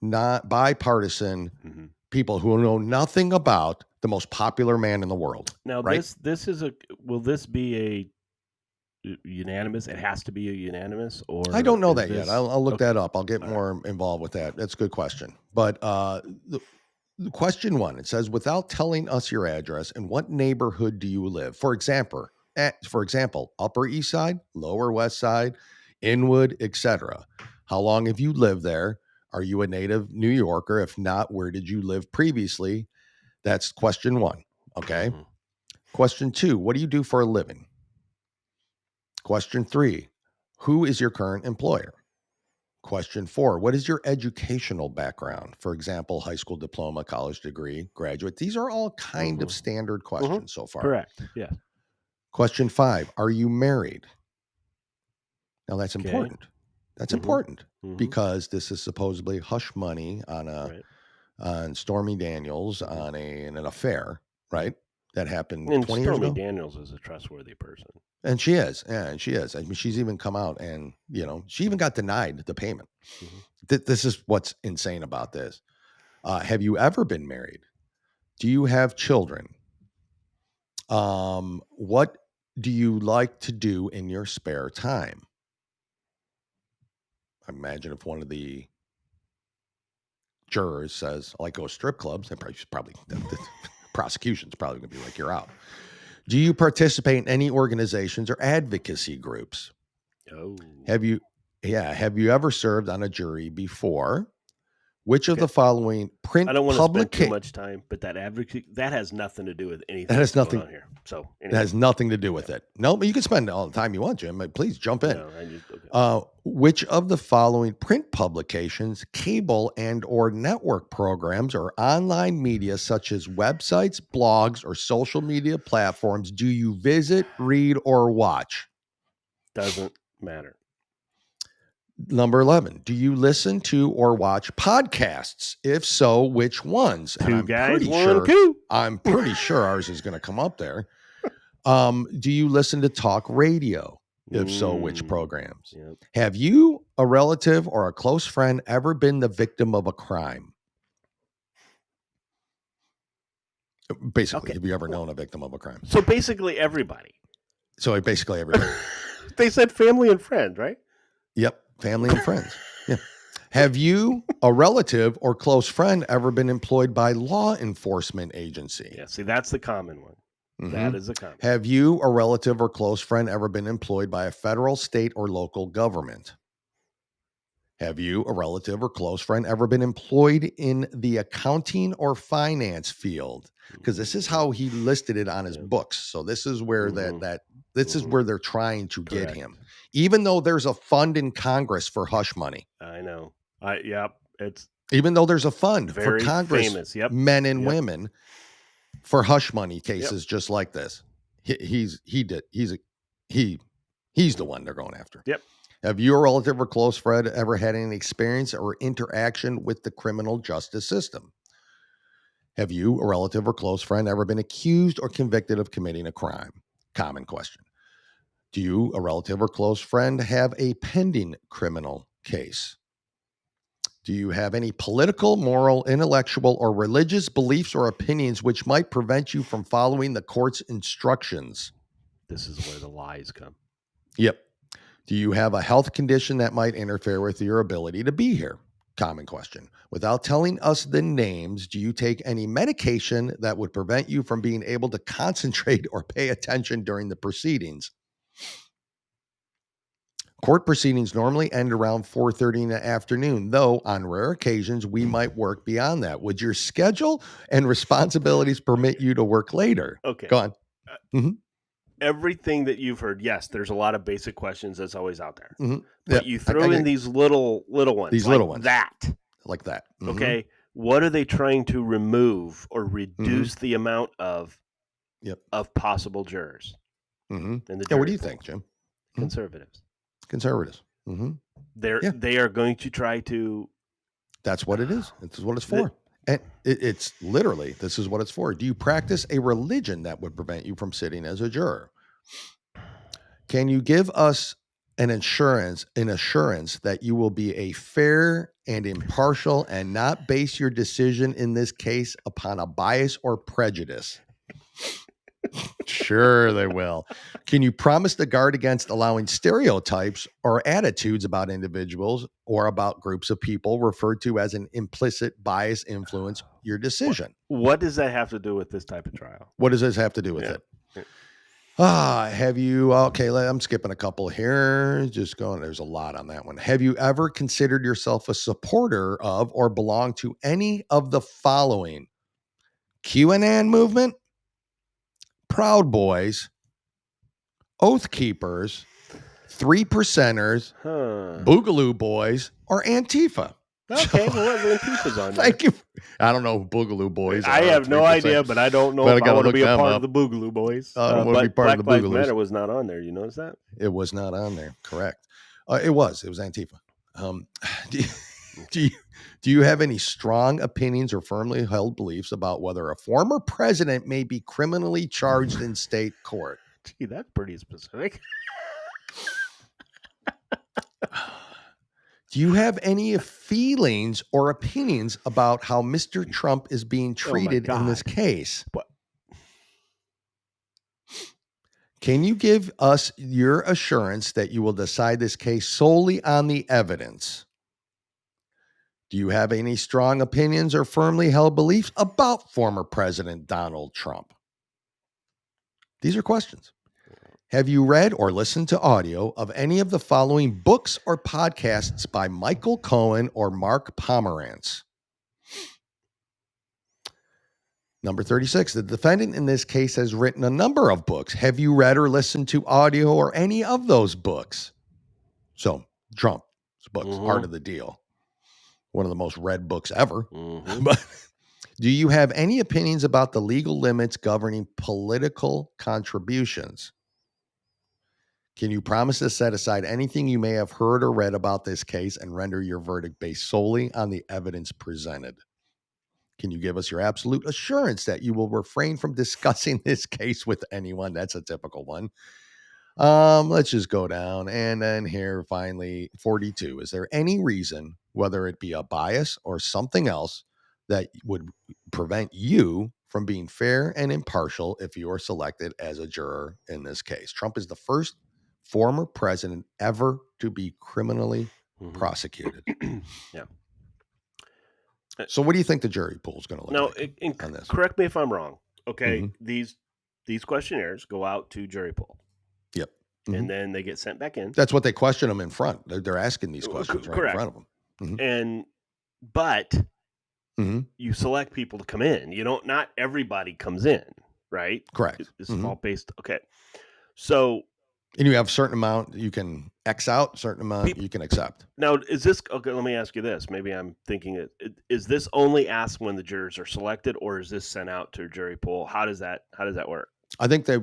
not bipartisan people who know nothing about the most popular man in the world. Now, right? Will this be a unanimous? It has to be a unanimous, or I don't know that yet. I'll look that up. I'll get more involved with that. That's a good question. But the question 1, it says, without telling us your address, in what neighborhood do you live? For example, Upper East Side, Lower West Side, Inwood, etc. How long have you lived there? Are you a native New Yorker? If not, where did you live previously? That's question 1. Okay. Question 2, what do you do for a living? Question 3, who is your current employer? Question 4, what is your educational background? For example, high school diploma, college degree, graduate. These are all kind of standard questions so far. Correct. Yeah. Question 5, are you married? Now that's important. That's important because this is supposedly hush money on Stormy Daniels on an affair, right? That happened 20 years ago. Stormy Daniels is a trustworthy person. And she is. Yeah, and she is. I mean, she's even come out and, she even got denied the payment. This is what's insane about this. Have you ever been married? Do you have children? What do you like to do in your spare time? Imagine if one of the jurors says, I like go to strip clubs, and probably the prosecution's probably going to be like, you're out. Do you participate in any organizations or advocacy groups? Oh. Have you ever served on a jury before? Which of the following print I don't want to spend too publication much time, but that advocacy, that has nothing to do with anything that has that's nothing going on here. So that has nothing to do with it. No, but you can spend all the time you want, Jim. But please jump in. No, I just, okay. Which of the following print publications, cable and or network programs, or online media such as websites, blogs, or social media platforms do you visit, read, or watch? Doesn't matter. Number 11, do you listen to or watch podcasts? If so, which ones? And I'm pretty sure ours is going to come up there. Do you listen to talk radio? If so, which programs? Yep. Have you, a relative, or a close friend ever been the victim of a crime? Basically, have you ever known a victim of a crime? So basically everybody. They said family and friends, right? Yep, family and friends. Yeah. Have you, a relative or close friend, ever been employed by law enforcement agency? Yeah, see, that's the common one. Mm-hmm. That is the common. Have you, a relative or close friend, ever been employed by a federal, state, or local government? Have you, a relative or close friend, ever been employed in the accounting or finance field? Because this is how he listed it on his books. So this is where this is where they're trying to get him. Even though there's a fund in Congress for hush money. I know. It's even though there's a fund for Congress, famous. Men and women, for hush money cases just like this. He's the one they're going after. Yep. Have you, a relative or close friend, ever had any experience or interaction with the criminal justice system? Have you, a relative or close friend, ever been accused or convicted of committing a crime? Common question. Do you, a relative or close friend, have a pending criminal case? Do you have any political, moral, intellectual, or religious beliefs or opinions which might prevent you from following the court's instructions? This is where the lies come. Yep. Do you have a health condition that might interfere with your ability to be here? Common question. Without telling us the names, do you take any medication that would prevent you from being able to concentrate or pay attention during the proceedings? Court proceedings normally end around 4:30 in the afternoon, though on rare occasions we might work beyond that. Would your schedule and responsibilities permit you to work later? Okay. Go on. Everything that you've heard, yes, there's a lot of basic questions that's always out there. Mm-hmm. But you throw in these little ones. These little ones. Like that. Mm-hmm. Okay. What are they trying to remove or reduce the amount of possible jurors? Mm-hmm. What do you think, Jim? Conservatives. Mm-hmm. They are going to try to. That's what it is. This is what it's for. And it's literally, this is what it's for. Do you practice a religion that would prevent you from sitting as a juror? Can you give us an assurance that you will be a fair and impartial and not base your decision in this case upon a bias or prejudice? Sure, they will. Can you promise to guard against allowing stereotypes or attitudes about individuals or about groups of people referred to as an implicit bias influence your decision? What does that have to do with this type of trial? What does this have to do with it? Have you, I'm skipping a couple here. Just going, there's a lot on that one. Have you ever considered yourself a supporter of or belong to any of the following? QAnon movement, Proud Boys, Oath Keepers, 3%ers, Boogaloo Boys, or Antifa? Okay, well, Antifa's on there. Thank you. I don't know who Boogaloo Boys are. I have no idea, but I don't know if I want to be a part of the Boogaloo Boys. I don't want to be part of the Black Boogaloos. Lives Matter was not on there. You notice that? It was not on there. Correct. It was Antifa. Do you have any strong opinions or firmly held beliefs about whether a former president may be criminally charged in state court? Gee, that's pretty specific. Do you have any feelings or opinions about how Mr. Trump is being treated in this case? What? Can you give us your assurance that you will decide this case solely on the evidence? Do you have any strong opinions or firmly held beliefs about former President Donald Trump? These are questions. Have you read or listened to audio of any of the following books or podcasts by Michael Cohen or Mark Pomerantz? Number 36, the defendant in this case has written a number of books. Have you read or listened to audio or any of those books? So, Trump's books, Art of the Deal, one of the most read books ever. But do you have any opinions about the legal limits governing political contributions? Can you promise to set aside anything you may have heard or read about this case and render your verdict based solely on the evidence presented? Can you give us your absolute assurance that you will refrain from discussing this case with anyone? That's a typical one. Let's just go down. And then here, finally, 42. Is there any reason, whether it be a bias or something else, that would prevent you from being fair and impartial if you are selected as a juror in this case? Trump is the first former president ever to be criminally prosecuted. Yeah. So what do you think the jury pool is going to look like on this? Correct me if I'm wrong. Okay, these questionnaires go out to jury pool. Yep. And then they get sent back in. That's what they question them in front. They're asking these questions right in front of them. But you select people to come in. You don't. Not everybody comes in, right? Correct. It's all based. Okay. So. And you have a certain amount you can X out, certain amount you can accept. Now, is this okay? Let me ask you this. Maybe I'm thinking it. Is this only asked when the jurors are selected, or is this sent out to a jury pool? How does that work? I think they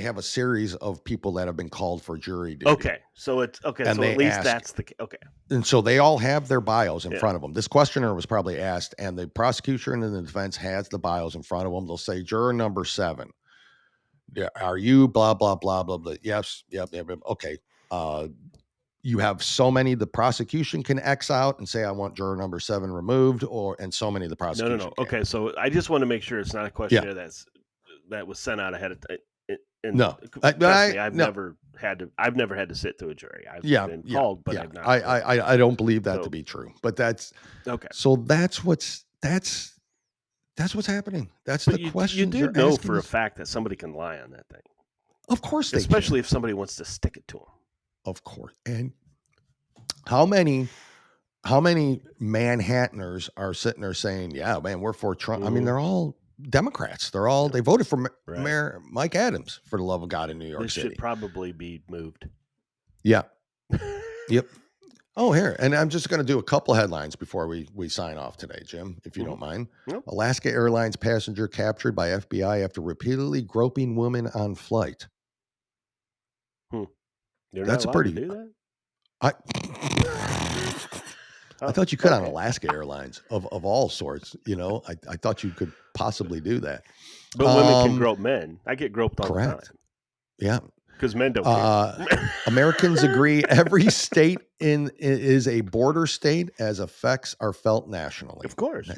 have a series of people that have been called for jury duty. Okay, so it's okay. And so at least that's the okay. And so they all have their bios in front of them. This questioner was probably asked, and the prosecutor and the defense has the bios in front of them. They'll say, juror number 7. Yeah, are you blah blah blah blah blah? Yes, yep. Okay. You have so many the prosecution can X out and say I want juror number 7 removed, and so many the prosecution. No. Okay, so I just want to make sure it's not a questionnaire that was sent out ahead of time. No, I've never had to sit through a jury. I've been called, but I've not. I don't believe that to be true. But that's okay. So that's what's happening. That's the question. You do know for a fact that somebody can lie on that thing. Of course they can. Especially if somebody wants to stick it to them. Of course. And how many Manhattaners are sitting there saying, yeah, man, we're for Trump. I mean, they're all Democrats. They voted for Mayor Mike Adams, for the love of God, in New York City. This should probably be moved. Yeah. Yep. Oh, here. And I'm just going to do a couple headlines before we sign off today, Jim, if you don't mind. Nope. Alaska Airlines passenger captured by FBI after repeatedly groping woman on flight. That's a pretty. To do that? I thought you could on Alaska Airlines of all sorts. You know, I thought you could possibly do that. But women can grope men. I get groped all the time. Yeah. Because men don't care. Americans agree every state is a border state as effects are felt nationally. Of course.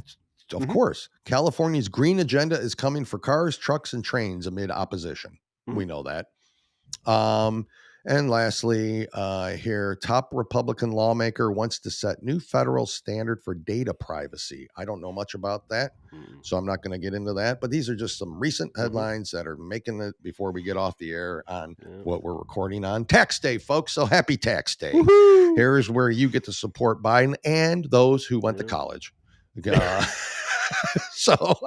Of course. California's green agenda is coming for cars, trucks, and trains amid opposition. We know that. And lastly, here, top Republican lawmaker wants to set new federal standard for data privacy. I don't know much about that, so I'm not going to get into that. But these are just some recent headlines that are making it before we get off the air on what we're recording on Tax Day, folks. So happy Tax Day. Woo-hoo! Here's where you get to support Biden and those who went to college. So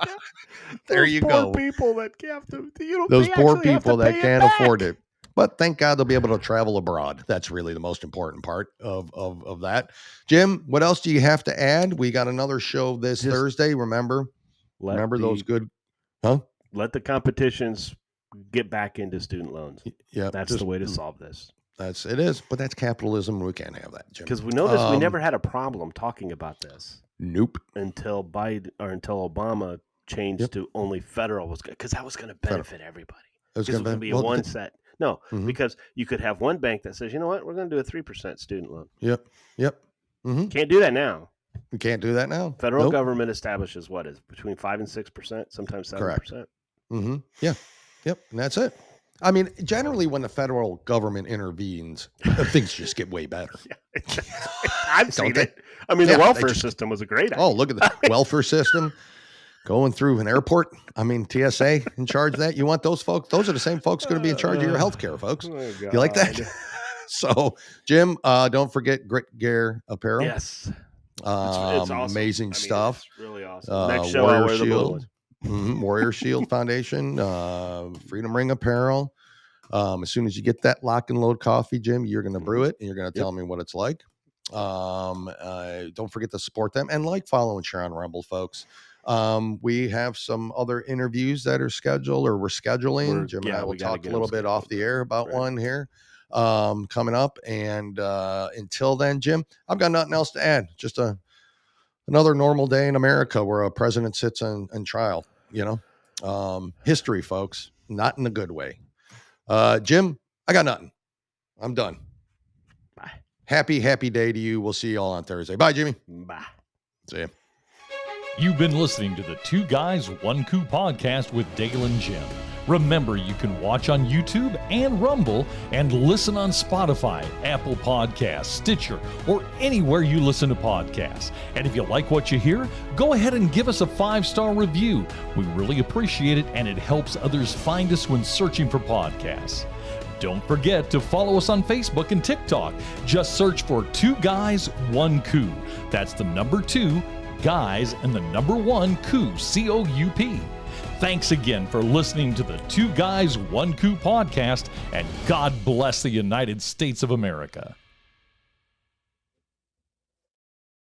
there you go. People that have to, those poor people that can't afford it. But thank God they'll be able to travel abroad. That's really the most important part of that. Jim, what else do you have to add? We got another show this Thursday. Remember those good, huh? Let the competitions get back into student loans. Yeah, that's the way to solve this. It is, but that's capitalism. We can't have that, Jim. Because we know this. We never had a problem talking about this. Nope. Until Obama changed to only federal was good, because that was going to benefit everybody. It was going to be one set. No, because you could have one bank that says, you know what, we're going to do a 3% student loan. Yep. Can't do that now. We can't do that now. Federal government establishes what is between 5 and 6%, sometimes 7%. Correct. Yeah. Yep. And that's it. I mean, generally, when the federal government intervenes, things just get way better. I've seen it. I mean, the welfare system was a great idea. Oh, look at the welfare system. going through an airport. I mean, TSA in charge of that. You want those folks? Those are the same folks going to be in charge of your healthcare, folks. You like that? So, Jim, don't forget Grit Gear Apparel. Yes. It's awesome. Amazing stuff. It's really awesome. Next show, Warrior I'll wear the blue Shield. Warrior Shield Foundation, Freedom Ring Apparel. As soon as you get that lock and load coffee, Jim, you're going to brew it and you're going to tell me what it's like. Don't forget to support them and follow, and share on Rumble, folks. We have some other interviews that are scheduled, or we're scheduling. Jim and I will talk a little bit off the air about one here coming up. And until then, Jim, I've got nothing else to add. Just another normal day in America where a president sits on trial. History, folks, not in a good way. Jim, I got nothing. I'm done. Bye. Happy day to you. We'll see you all on Thursday. Bye, Jimmy. Bye. See ya. You've been listening to the Two Guys, One Coup podcast with Dale and Jim. Remember, you can watch on YouTube and Rumble and listen on Spotify, Apple Podcasts, Stitcher, or anywhere you listen to podcasts. And if you like what you hear, go ahead and give us a 5-star review. We really appreciate it, and it helps others find us when searching for podcasts. Don't forget to follow us on Facebook and TikTok. Just search for Two Guys, One Coup. That's the number 2 guys and the number 1 coup, COUP. Thanks again for listening to the Two Guys, One Coup podcast, and God bless the United States of America.